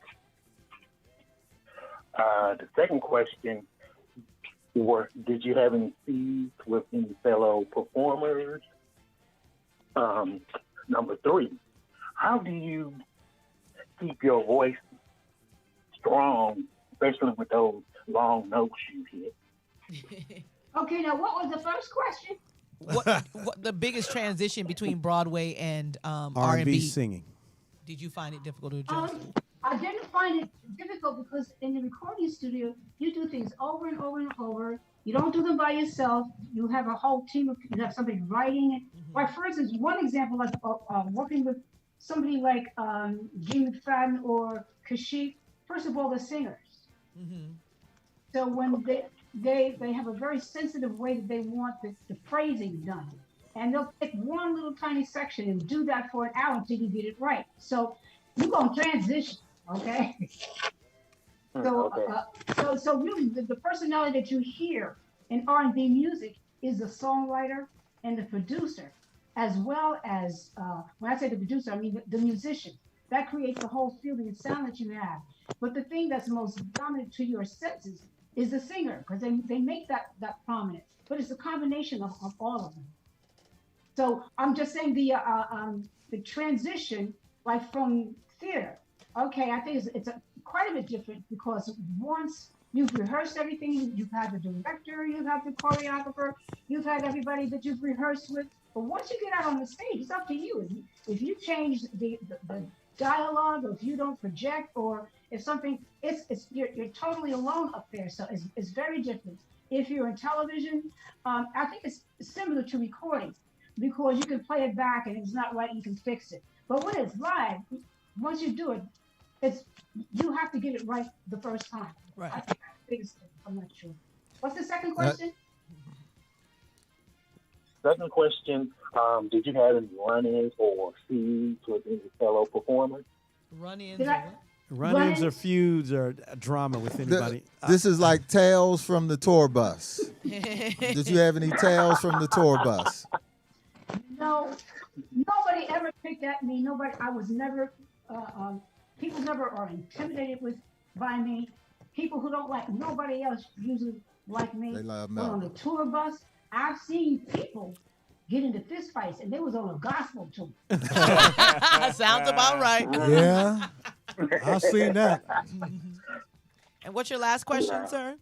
The second question, did you have any feeds with any fellow performers? Number 3, how do you keep your voice strong, especially with those long notes you hit? Okay, now what was the first question? what the biggest transition between Broadway and R&B R&B? singing. Did you find it difficult to adjust? I didn't find it difficult because in the recording studio, you do things over and over and over. You don't do them by yourself. You have a whole team of, you have somebody writing it. Like, for instance, one example, like working with somebody like Jimmy Fadden or Kashif, first of all, the singers. So when they have a very sensitive way that they want the phrasing done. And they'll take one little tiny section and do that for an hour until you get it right. So you're going to transition, okay? So really, the personality that you hear in R&B music is the songwriter and the producer, as well as, when I say the producer, I mean the musician. That creates the whole feeling and sound that you have. But the thing that's most dominant to your senses is the singer, because they make that prominent. But it's a combination of all of them. So I'm just saying the transition, like from theater, okay, I think it's quite a bit different because once you've rehearsed everything, you've had the director, you've had the choreographer, you've had everybody that you've rehearsed with. But once you get out on the stage, it's up to you. If you change the dialogue, or if you don't project, or if something, you're totally alone up there. So it's very different. If you're in television, I think it's similar to recording, because you can play it back and it's not right, you can fix it. But when it's live, once you do it, you have to get it right the first time. Right. I think that's the biggest thing. I'm not sure. What's the second question? Second question, did you have any run-ins or feuds with any fellow performers? Run-ins Did or I- what? Run-ins or feuds or drama with anybody. This is like tales from the tour bus. Did you have any tales from the tour bus? No, nobody ever picked at me. I was never, people never are intimidated by me. People who don't like nobody else usually like me. They love But on Melba. the tour bus, I've seen people get into fistfights, and they was on a gospel tour. Sounds about right. Yeah, I've seen that. And what's your last question, sir?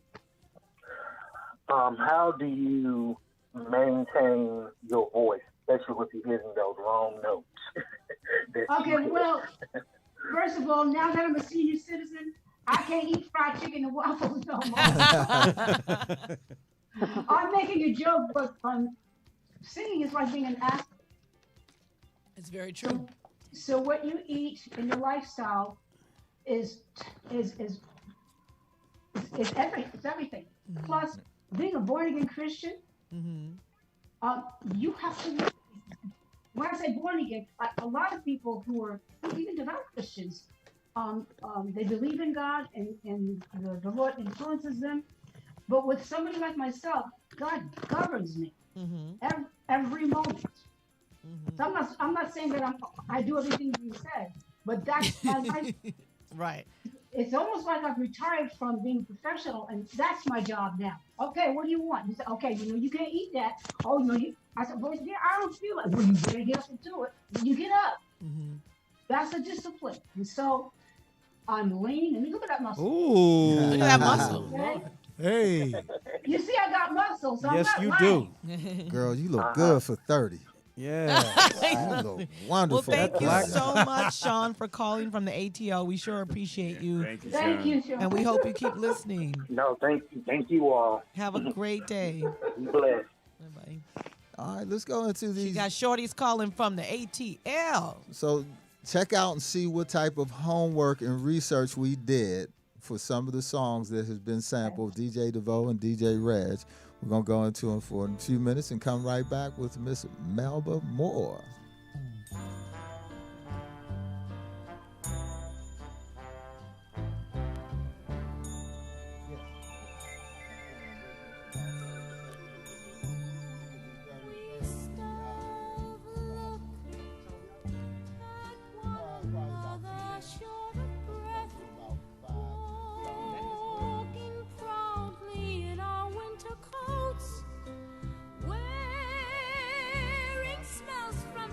How do you maintain your voice, especially if you're hitting those long notes? Okay, well, first of all, now that I'm a senior citizen, I can't eat fried chicken and waffles no more. I'm making a joke, but singing is like being an athlete. It's very true. So what you eat in your lifestyle is everything. Plus, being a born again Christian, you have to. When I say born again, a lot of people who even devout Christians, they believe in God and the Lord influences them. But with somebody like myself, God governs me every moment. So I'm not saying that I do everything you said, but that's my life. Right. It's almost like I've retired from being professional, and that's my job now. Okay, what do you want? You say, okay, you can't eat that. Oh, I said, well, yeah, I don't feel it. Well, you better get up and do it. When you get up, that's a discipline. And so I'm lean, and look at that muscle. Ooh. Look at that muscle. Okay? Hey, You see, I got muscles. So I'm Yes, not you lying. do. Girl, you look good for 30. Yeah. You look Well, wonderful. thank you black- so much, Sean, for calling from the ATL. We sure appreciate you. Thank you, Thank Sean. you, Sean. And we hope you keep listening. No, thank you all. Have a great day. Be blessed. Bye-bye. All right, let's go into You these. got shorties calling from the ATL. So check out and see what type of homework and research we did for some of the songs that has been sampled, DJ DeVoe and DJ Reg. We're going to go into them for a few minutes and come right back with Miss Melba Moore. Walking proudly in our winter coats, wearing smells from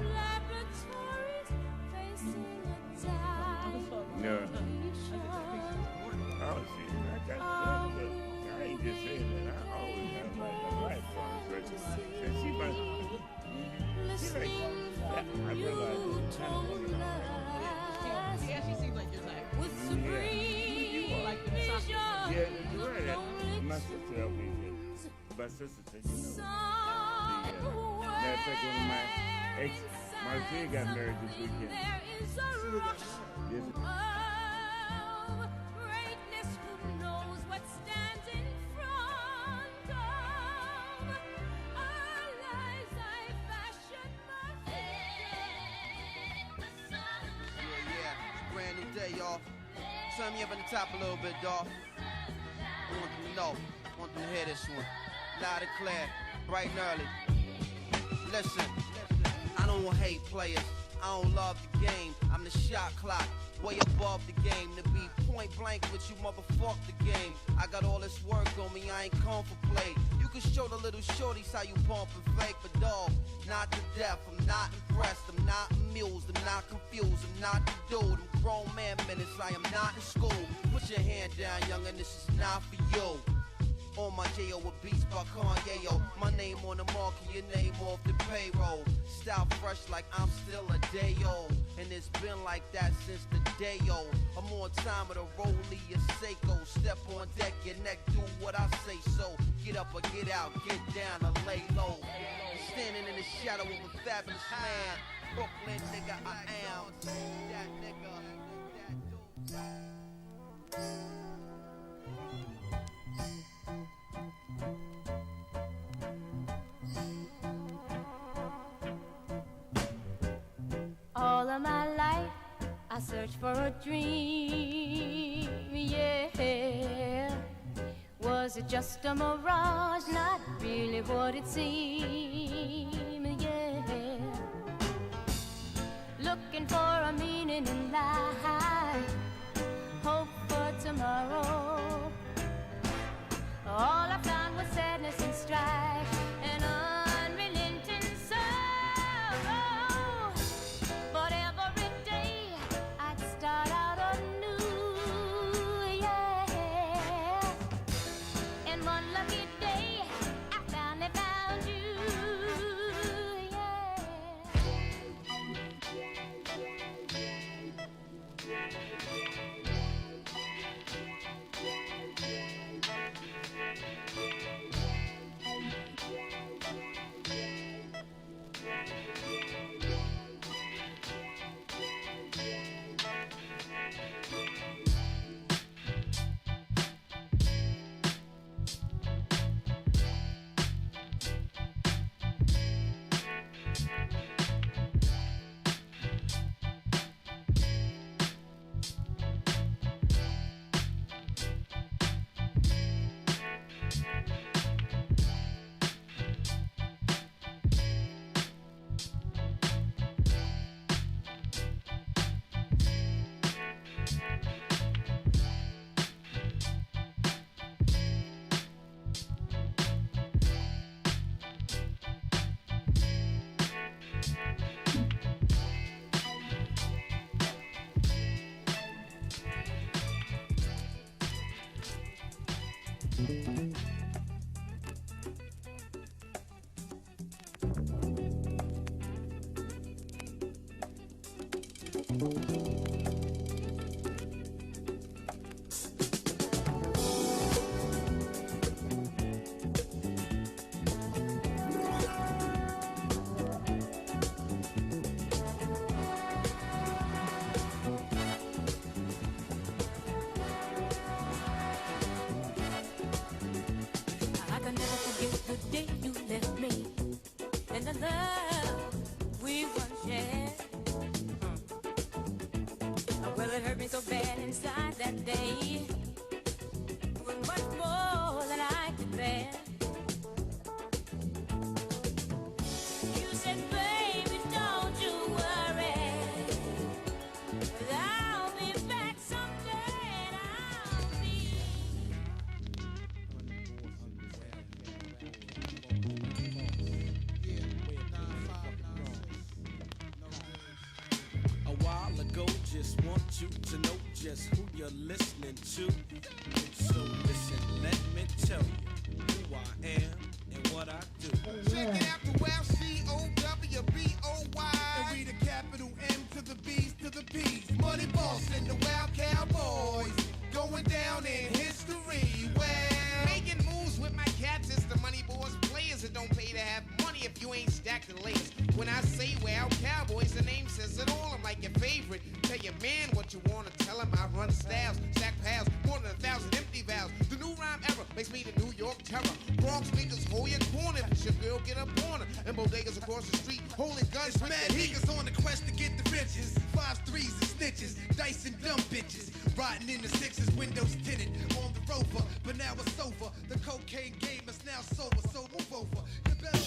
Yeah, she seems like your type. with supreme Like the vision. Yeah, you're right. My sister helped me with. My sister said, you know. Matter of fact, one of my ex, Marcia got married this weekend. There is a rush Yes. of greatness. Who knows what stands in front of our lives? I fashion my fate. Yeah, brand new day, y'all. Turn me up at the top a little bit, dawg. I want them to know. I want them to hear this one. Loud and clear, bright and early. Listen, I don't hate players. I don't love the game. I'm the shot clock, way above the game. To be point blank with you, motherfuck the game. I got all this work on me, I ain't come for play. You can show the little shorties how you pump and flake, but dog, not to death. I'm not impressed, I'm not amused, I'm not confused, I'm not the dude. I'm grown man minutes, I am not in school. Put your hand down, youngin', this is not for you. On my J.O. with beats by Kanye, yo. My name on the market, your name off the payroll. Style fresh like I'm still a day old. And it's been like that since the day old. I'm on time with a rollie, a Seiko. Step on deck, your neck, do what I say so. Get up or get out, get down or lay low. Standing in the shadow of a fabulous man. Brooklyn nigga, I am. That nigga, that dude. All of my life, I search for a dream, yeah. Was it just a mirage, not really what it seemed, yeah. Looking for a meaning in life, hope for tomorrow. All I found was sadness and strife, and unrelenting sorrow. But every day I'd start out anew, yeah. And one lucky day I finally found you, I can never forget the day you left me and the love we once shared. Well, it hurt me so bad inside that day. It was much more than I could bear. You said, baby, don't you worry. I'll be back someday and I'll be. A while ago, just want you to know just who you're listening to. So listen, let me tell you who I am and what I do. Check it out the well, C-O-W-B-O-Y. And we the capital M if you ain't stacked the lace. When I say well, Cowboys, the name says it all. I'm like your favorite. Tell your man what you wanna tell him. I run styles, stack pals, more than 1,000 empty vows. The new rhyme era makes me the New York terror. Bronx niggas hold your corner. If your girl get up on her. And bodegas across the street holding guns. It's mad niggas on the quest to get the riches. 5-3s and snitches, dice and dumb bitches. Riding in the sixes, windows tinted on the Rover. But now it's over. The cocaine game is now sober, so move over. You better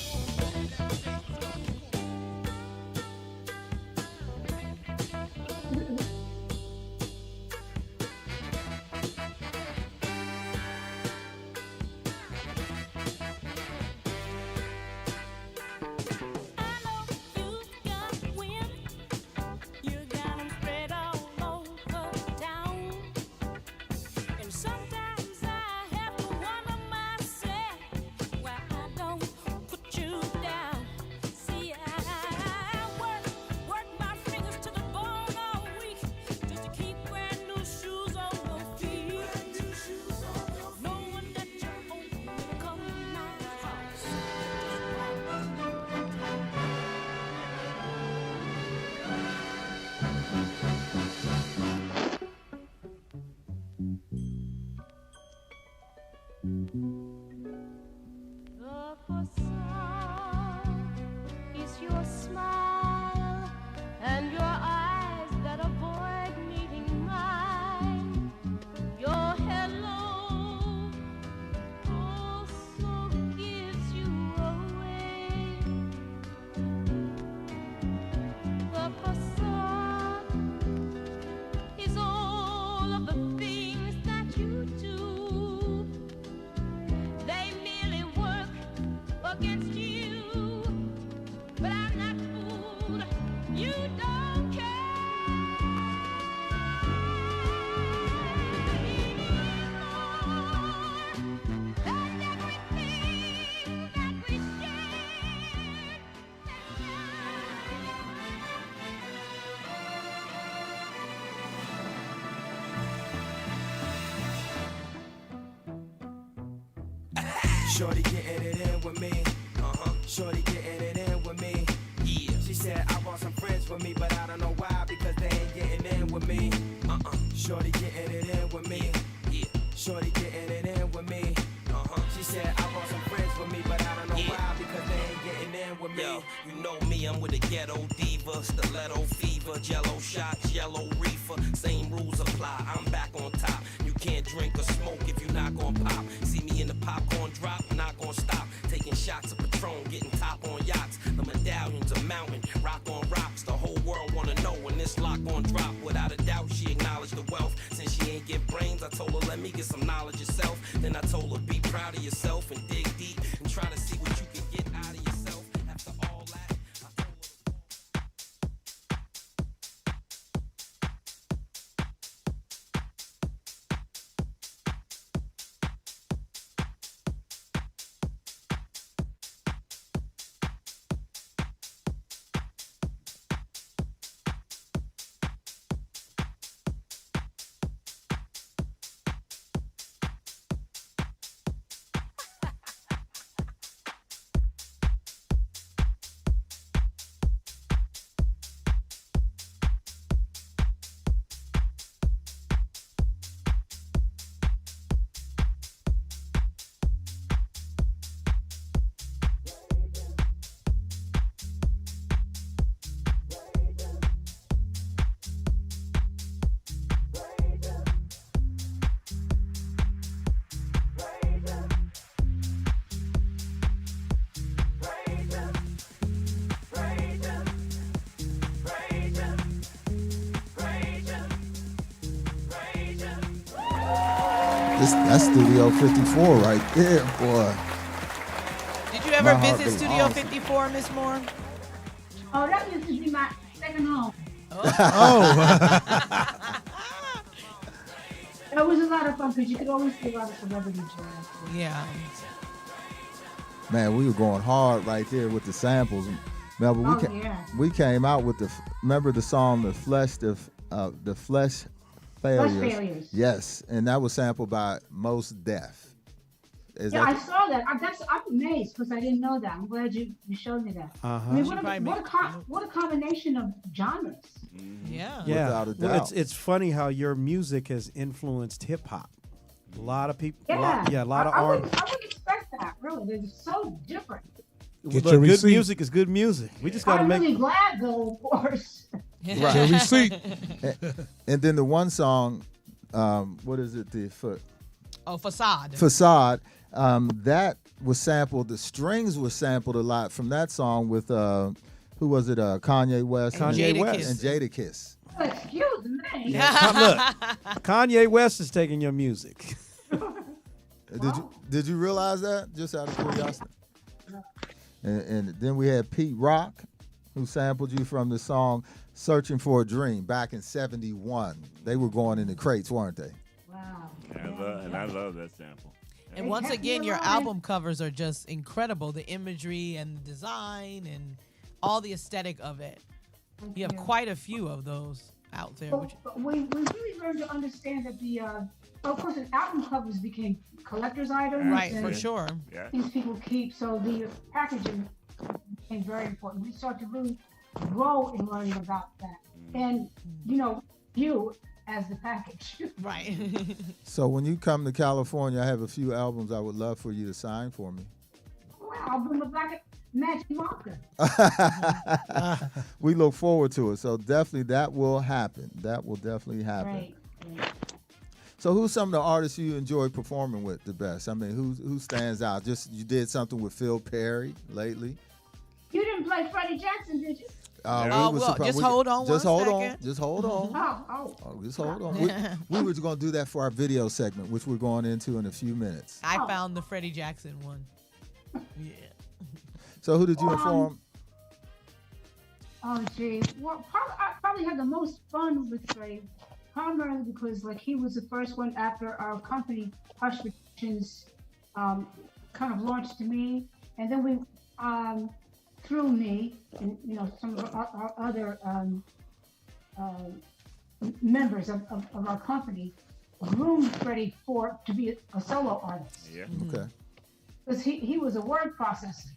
Sometimes I have to wonder myself why I don't put you down. See, I work my fingers to the bone all week just to keep brand new shoes on your feet. Knowing that you're only come in my house. The facade is your smile and your eyes that avoid meeting mine. Your hello also gives you away. The facade is all of the things that you do. They merely work against you, but I'm not fooled. You don't care anymore than everything that we shared. Shorty getting it in with me. Shorty getting it in with me. Yeah. She said I want some friends with me, but I don't know why, because they ain't getting in with me. Shorty getting it in with me. Yeah. Shorty getting it in with me. She said I want some friends with me, but I don't know why, because they ain't getting in with me. Yo, you know me, I'm with a ghetto diva, stiletto fever, jello shots, yellow reefer, same rules apply, I'm back on top. You can't drink or smoke if you're not gonna pop. See me in the popcorn drop, not gonna stop. Taking shots of Patron, getting top on yachts. The medallions are mountain, rock on rocks. The whole world wanna know when this lock on drop. Without a doubt, she acknowledged the wealth. Since she ain't get brains, I told her, let me get some knowledge yourself. Then I told her, be proud of yourself and dig deep and try to see what you can get out of yourself. After all that, I told her. That's Studio 54 right there, boy. Did you ever My heart visit beat Studio awesome. 54, Miss Moore? Oh, that used to be my second home. It was a lot of fun because you could always see a lot of celebrity jazz. Yeah. Man, we were going hard right there with the samples. Melba, we came out with the, remember the song, The Flesh Failures? Failures. Yes, and that was sampled by Most Def. Is Yeah, I that saw that. I'm amazed because I didn't know that. I'm glad you showed me that. Uh-huh. I mean, She probably what a combination of genres. Yeah. Yeah, Without a well, doubt. it's funny how your music has influenced hip hop. A lot of people, Yeah, a lot of I R. wouldn't expect that. Really, they're so different. Get Look, your good receipt. music is good music. We just got to I'm make. really glad, though, of course. Get your receipt. and then the one song, what is it? Oh, Facade. Facade. That was sampled. The strings were sampled a lot from that song with who was it? Kanye West And Jadakiss. and Jadakiss. Excuse me. Look, Kanye West is taking your music. Did you realize that? Just out of curiosity. And then we had Pete Rock, who sampled you from the song "Searching for a Dream" back in '71. They were going in the crates, weren't they? Wow. I love that sample. And once again, your album covers are just incredible. The imagery and the design and all the aesthetic of it. You have quite a few of those out there. But we really learned to understand that of course, the album covers became collector's items. Right, and for sure. Things people keep. So the packaging became very important. We started to really grow in learning about that. And, you as the package. Right. So when you come to California, I have a few albums I would love for you to sign for me. Well, I'll bring a black magic marker. We look forward to it. So definitely that will happen. That will definitely happen. Right. So who's some of the artists you enjoy performing with the best? I mean, who stands out? Just you did something with Phil Perry lately. You didn't play Freddie Jackson, did you? Just hold on Just one hold second. on. Just hold on. Just hold on. We were going to do that for our video segment, which we're going into in a few minutes. I found the Freddie Jackson one. Yeah. So who did you inform? Oh, gee. Well, I probably had the most fun with Freddie, primarily because he was the first one after our company, Hush Productions, kind of launched to me, and then we, through me and some of our other members of our company, groomed Freddie to be a solo artist. Yeah. Okay. Because he was a word processor.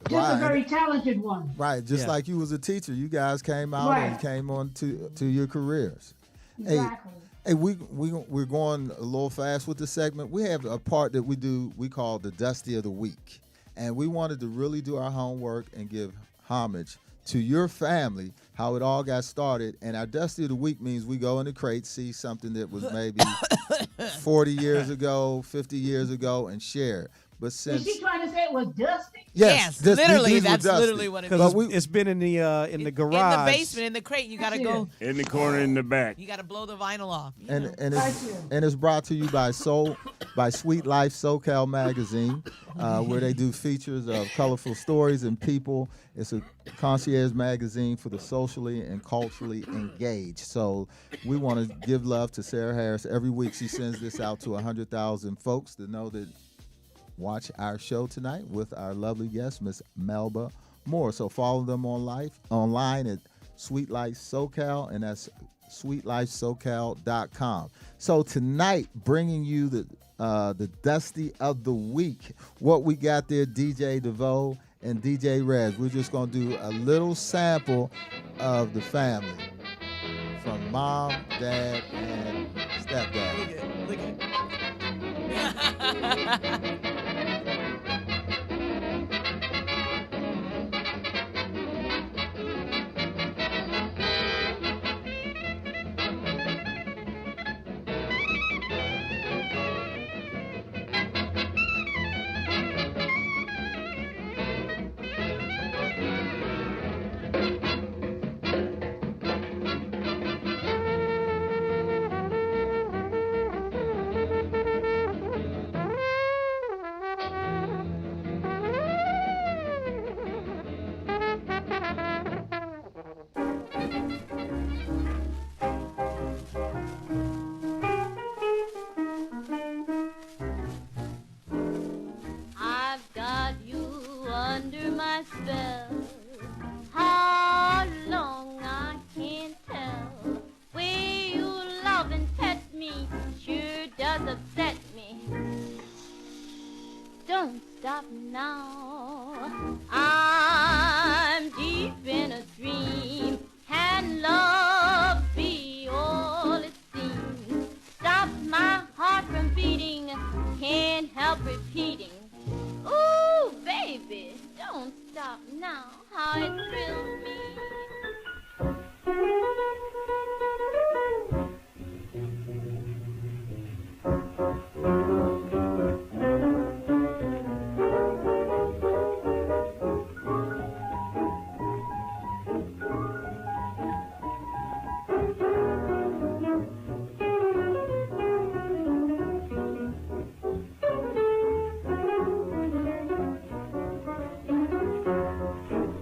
Just Right. a very talented one. Right, just Yeah. like you was a teacher. You guys came out and Right. came on to your careers. Exactly. Hey, we're going a little fast with the segment. We have a part that we call the Dusty of the Week. And we wanted to really do our homework and give homage to your family, how it all got started. And our Dusty of the Week means we go in the crate, see something that was maybe 40 years ago, 50 years ago, and share it. But Is since she trying to say it was dusty? Yes, this- literally, these were that's dusty. literally what it Because is. it's been in the garage, In the basement, in the crate, you gotta go. In the corner, in the back. You gotta blow the vinyl off. and it's brought to you by Sweet Life SoCal magazine, where they do features of colorful stories and people. It's a concierge magazine for the socially and culturally engaged. So we want to give love to Sarah Harris. Every week she sends this out to 100,000 folks to know that watch our show tonight with our lovely guest, Miss Melba Moore. So follow them online at Sweet Life SoCal, and that's sweetlifesocal.com. So tonight, bringing you the Dusty of the Week. What we got there, DJ DeVoe and DJ Rez. We're just going to do a little sample of the family from mom, dad, and stepdad. Look at I've got you under my spell. How long I can't tell. Way you love and pet me sure does a don't stop now. I'm deep in a dream, and love be all it seems. Stops my heart from beating, can't help repeating. Ooh, baby, don't stop now. How it thrills me.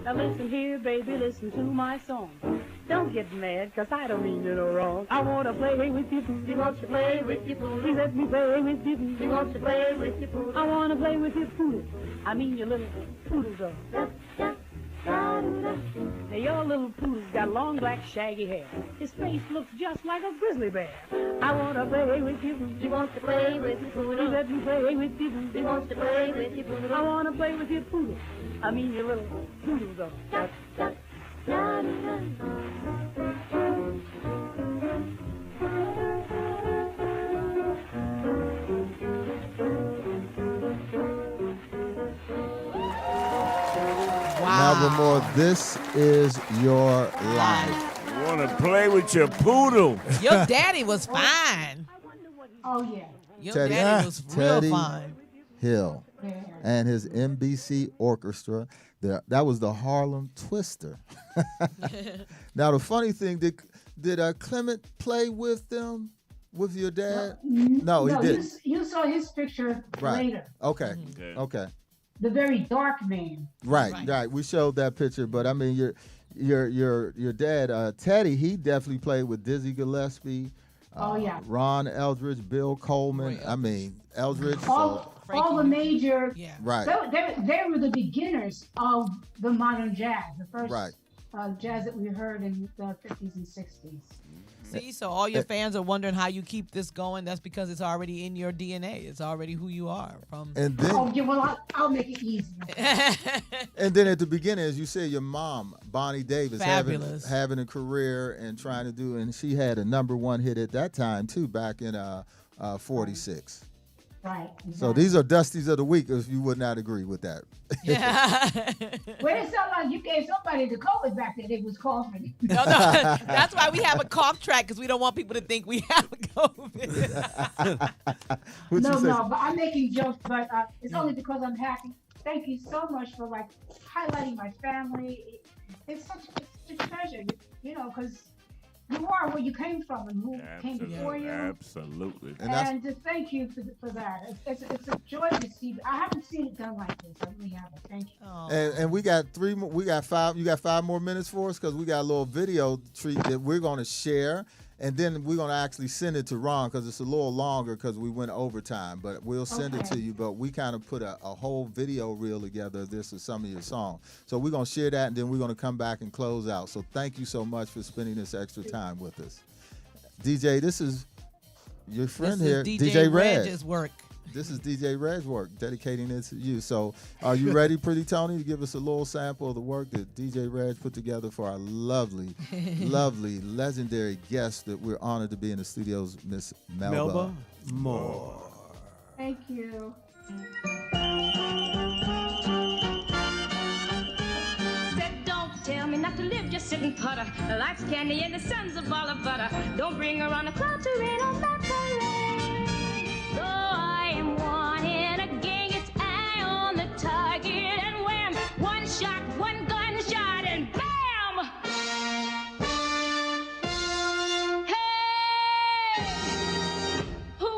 Now listen here, baby, listen to my song. Don't get mad, 'cause I don't mean you no wrong. I wanna play with you, booty. Want to play with you, booty. Let me play with you, booty. Want to play with you, booty. I wanna play with you, booty. I mean your little poodle dog. Now your little poodle's got long black shaggy hair. His face looks just like a grizzly bear. I wanna play with you, booty. Want to play with you, booty. Let me play with you, booty. Want to play with you, booty. I wanna play with you, poodle. I mean your little poodle dog. Melba Moore, this is your life. You want to play with your poodle? Your daddy was fine. Oh, yeah. Your Teddy, daddy was real Teddy fine. Hill and his NBC orchestra. That was the Harlem Twister. Now, the funny thing, did Clement play with them, with your dad? No, he didn't. You saw his picture later. Okay. Okay. The very dark man. Right. We showed that picture, but I mean, your dad, Teddy, he definitely played with Dizzy Gillespie. Oh yeah. Ron Eldridge, Bill Coleman. I mean, Eldridge. All the major. Right. They were the beginners of the modern jazz. The first Right. Jazz that we heard in the 50s and 60s. See, so all your fans are wondering how you keep this going. That's because it's already in your DNA. It's already who you are. And then, oh, yeah, well, I'll make it easy. and then at the beginning, as you said, your mom, Bonnie Davis, Fabulous. having a career and trying to do, and she had a #1 hit at that time too, back in 46. Right. Exactly. So these are Dusties of the Week, if you would not agree with that. Well, it sounded like you gave somebody the COVID back there. They was coughing. No, that's why we have a cough track, because we don't want people to think we have COVID. No, but I'm making jokes, but it's only because I'm happy. Thank you so much for highlighting my family. It's such a pleasure, because you are where you came from and who came before you. Absolutely. And to thank you for that. It's a joy to see. I haven't seen it done like this. I really haven't. Thank you. And we got 3 more. We got 5. You got 5 more minutes for us, because we got a little video treat that we're going to share, and then we're going to actually send it to Ron, because it's a little longer because we went overtime. But we'll send it to you. But we kind of put a whole video reel together. This is some of your songs. So we're going to share that, and then we're going to come back and close out. So thank you so much for spending this extra time with us. DJ, this is your friend this here, is DJ Reg. Reg's work. This is DJ Reg's work, dedicating it to you. So are you ready, Pretty Tony, to give us a little sample of the work that DJ Reg put together for our lovely, lovely, legendary guest that we're honored to be in the studios, Miss Melba Moore. Thank you. Said, don't tell me not to live, just sit and putter. Life's candy and the sun's a ball of butter. Don't bring her on the cloud to rain on that parade. Though I am wanting a gang, it's eye on the target, and wham! One shot, one gunshot, and bam! Hey! Whoa!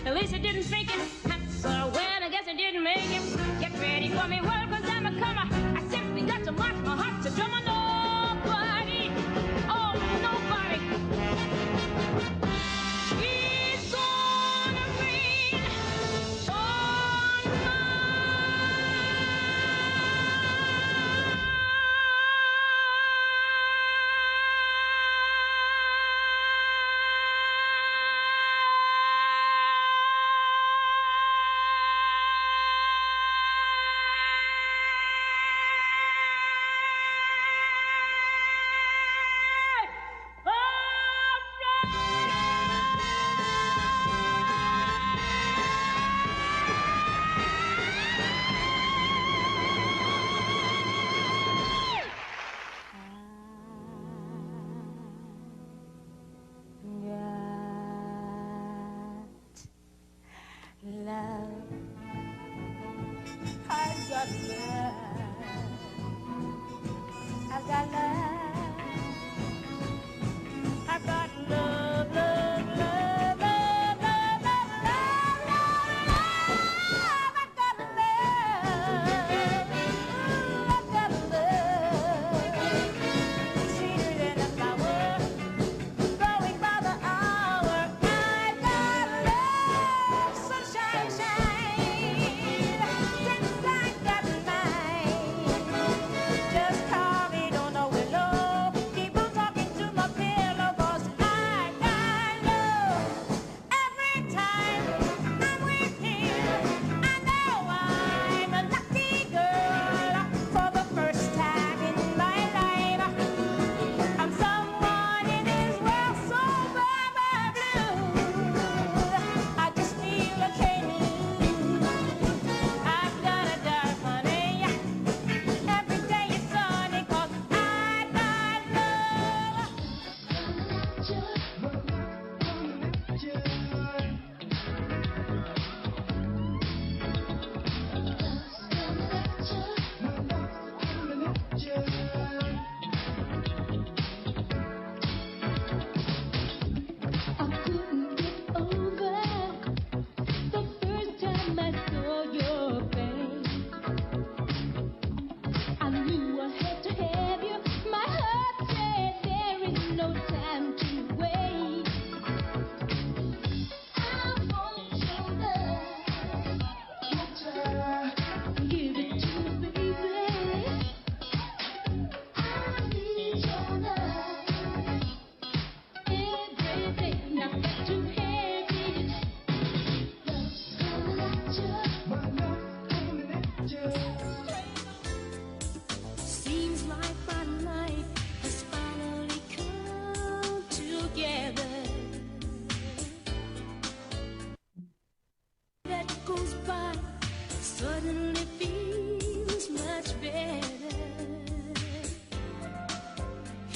At least I didn't think it. So well, I guess I didn't make it. Get ready for me, world, 'cause I'm a comer. I simply got to march my heart to drum. I know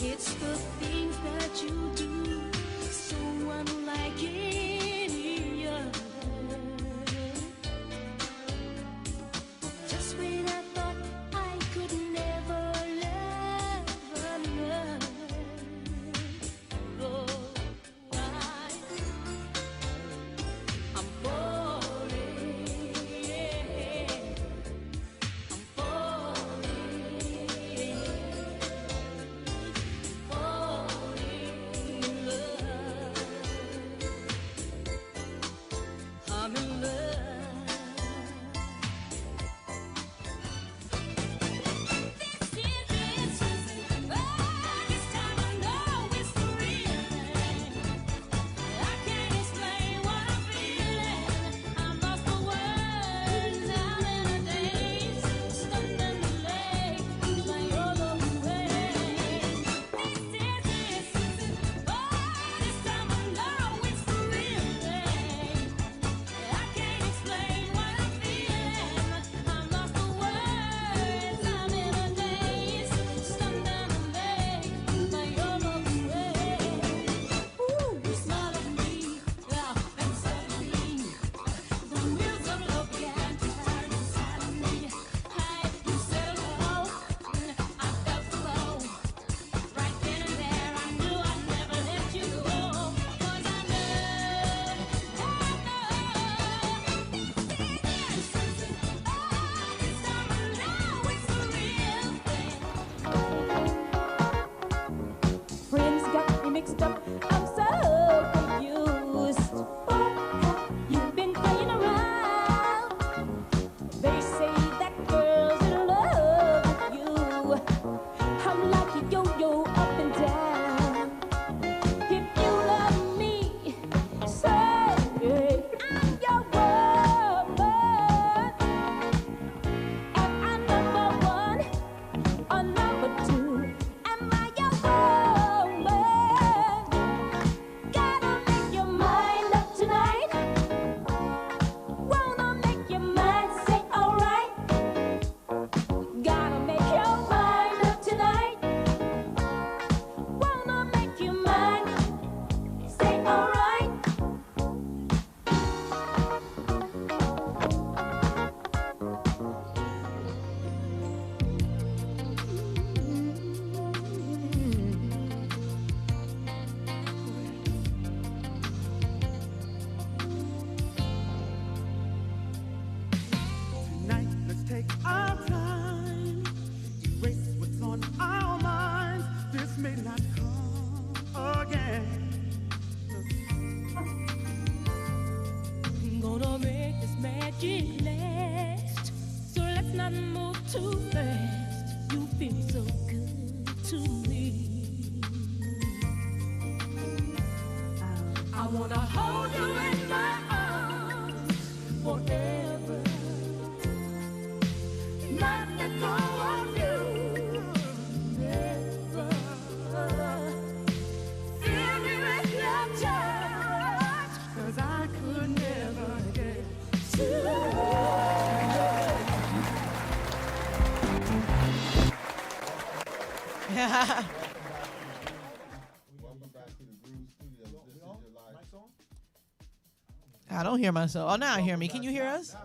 It's the things that you do, so unlike any other. Just when I thought I could never love another, oh, I'm falling, I'm falling, falling in love. I'm in love. Friends got me mixed up. I'm so confused. What have you been playing around? They say that girls in love with you. I'm like a yo-yo up and down. If you love me, say I'm your woman. Am I number one or number two? Am I your woman? Gotta make your mind up tonight. Wanna make your mind say alright. Gotta make your mind up tonight. Wanna make your mind say alright. Tonight, let's take our time. Erase what's on our minds. This may not come again. I'm gonna make this magic last. So let's not move too fast. You feel so good to me. I wanna hold you in my arms forever. Not let go of you. Never. Fill me with your touch. 'Cause I could never get I don't hear myself. Oh, now I hear me. Can you hear us?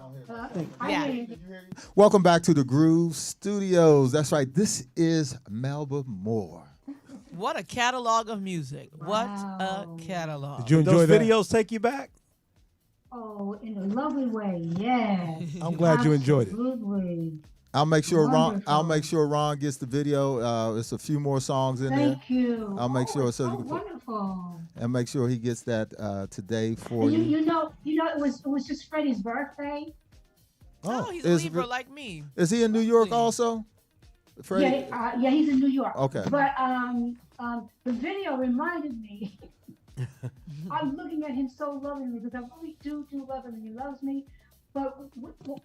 Yeah. Welcome back to the Groove Studios. That's right. This is Melba Moore. What a catalog of music. What a catalog. Did you Did enjoy those that? videos take you back? Oh, in a lovely way, yes. I'm glad you enjoyed it. Absolutely. I'll make sure Ron. Wonderful. I'll make sure Ron gets the video. It's a few more songs in there. Thank you. I'll make sure it's so so you can put, wonderful. and make sure he gets that today for And you. you know, it was just Freddie's birthday. Oh, he's a is- Libra like me. Is he in New York also? Freddie? Yeah, he's in New York. Okay. But the video reminded me. I'm looking at him so lovingly because I really do love him and he loves me. But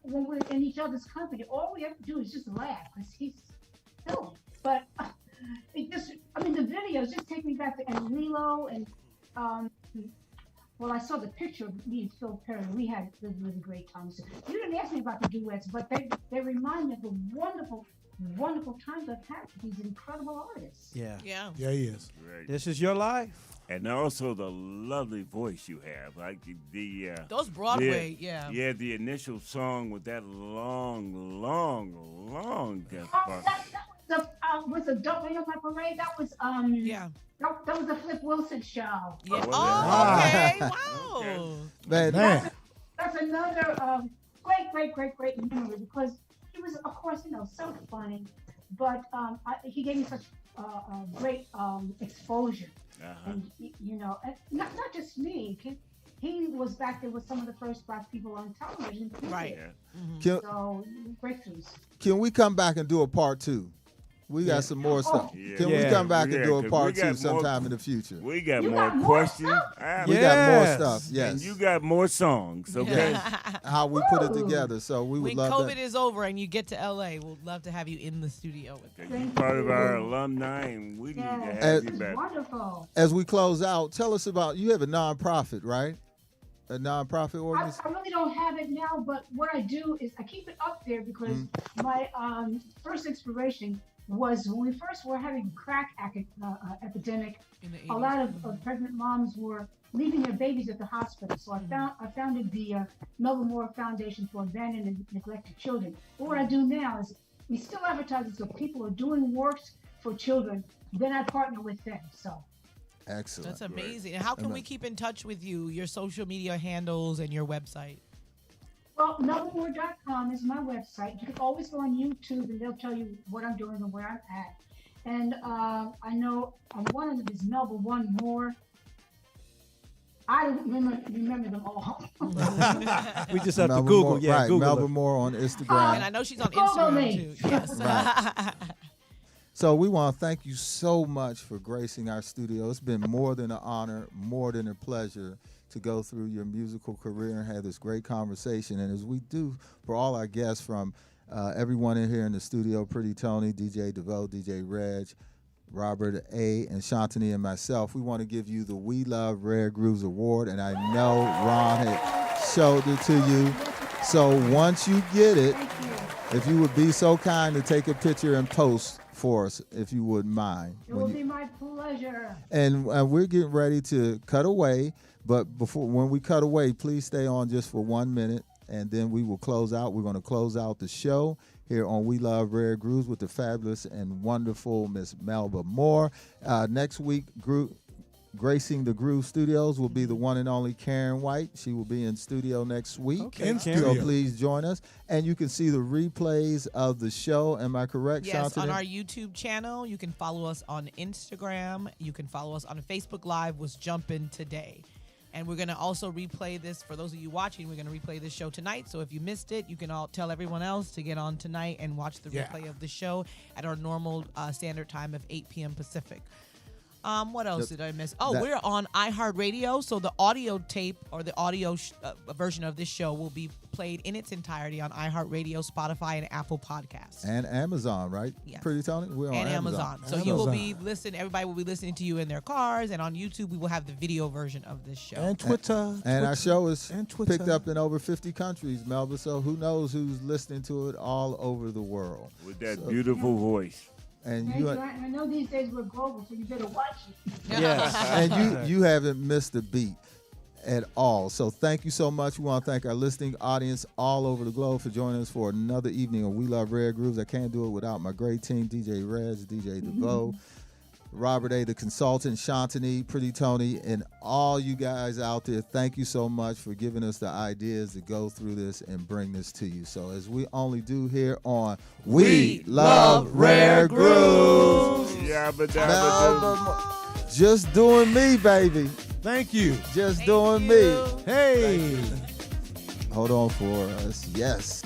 when we're in each other's company, all we have to do is just laugh because he's silly. But it just, I mean, the videos just take me back to and Lilo and well, I saw the picture of me and Phil Perry. We had really great times. You didn't ask me about the duets, but they remind me of the wonderful wonderful times I've had with these incredible artists. Yeah. Yeah. Yeah, he is. Right. This is your life. And also the lovely voice you have, like the Those Broadway, yeah. yeah, the initial song with that long death part. That was the Don't Rain on My Parade. That was that was the Flip Wilson show. Yeah. Oh, okay. Wow. Okay. Man, That's another great memory because he was, of course, so funny, but he gave me such great exposure. And and not just me. He was back there with some of the first Black people on television. Right. Can, So breakthroughs. can we come back and do a part 2? We got some more stuff. Yeah. Can we come back and do a 'cause part we 2 got sometime in the future? We got You more got more questions. stuff? We got more stuff, yes. And you got more songs, okay? How we put it together. So we would When love COVID is over and you get to LA, we'll love to have you in the studio with us. You're part of our alumni, and we need to have Yes, you back. Wonderful. As we close out, tell us about, you have a nonprofit, right? A nonprofit I organization? really don't have it now, but what I do is I keep it up there because my first inspiration was when we first were having crack epidemic. In the A 80s. lot of pregnant moms were leaving their babies at the hospital. So I founded the Melba Moore Foundation for Abandoned and Neglected Children. But what I do now is we still advertise it, so people are doing works for children. Then I partner with them. So Excellent. That's amazing. And how can we keep in touch with you, your social media handles and your website? well, melbamore.com is my website. You can always go on YouTube and they'll tell you what I'm doing and where I'm at. And I know one of them is Melba One More. I don't remember them all. We just have to Melba Google. Moore, Yeah, right, Google Melba her. Moore on Instagram. And I know she's on Google Instagram me. too. Yes. So we want to thank you so much for gracing our studio. It's been more than an honor, more than a pleasure to go through your musical career and have this great conversation. And as we do for all our guests, from everyone in here in the studio, Pretty Tony, DJ DeVoe, DJ Reg, Robert A., and Shantani and myself, we want to give you the We Love Rare Grooves Award. And I know Ron had showed it to you. So once you get it, if you would be so kind to take a picture and post for us, if you wouldn't mind. It will be my pleasure. And we're getting ready to cut away, but when we cut away, please stay on just for 1 minute, and then we will close out. We're going to close out the show here on We Love Rare Grooves with the fabulous and wonderful Miss Melba Moore. Next week, gracing the Groove Studios will be the one and only Karen White. She will be in studio next week. Okay, So please join us. And you can see the replays of the show. Am I correct, Yes, Shantani? on our YouTube channel. You can follow us on Instagram. You can follow us on Facebook Live. Was jumping today. And we're going to also replay this. For those of you watching, we're going to replay this show tonight. So if you missed it, you can all tell everyone else to get on tonight and watch the replay of the show at our normal standard time of 8 p.m. Pacific. What else did I miss? Oh, we're on iHeartRadio, so the audio tape or the audio version of this show will be played in its entirety on iHeartRadio, Spotify, and Apple Podcasts. And Amazon, right? Yes. Pretty Tony? We're on And Amazon. So you will be listening. Everybody will be listening to you in their cars, and on YouTube we will have the video version of this show. And Twitter. And our show is Twitter. picked up in over 50 countries, Melba. So who knows who's listening to it all over the world. With that beautiful voice. And Thank you, you. I know these days we're global, so you better watch it. yes, and you haven't missed a beat at all. So thank you so much. We want to thank our listening audience all over the globe for joining us for another evening of We Love Rare Grooves. I can't do it without my great team, DJ Reg, DJ DeVoe, Robert A., the consultant, Shantani, Pretty Tony, and all you guys out there. Thank you so much for giving us the ideas to go through this and bring this to you. So as we only do here on We Love Rare Grooves. Just doing me, baby. Thank you. Just doing me. Hey. Hold on for us. Yes.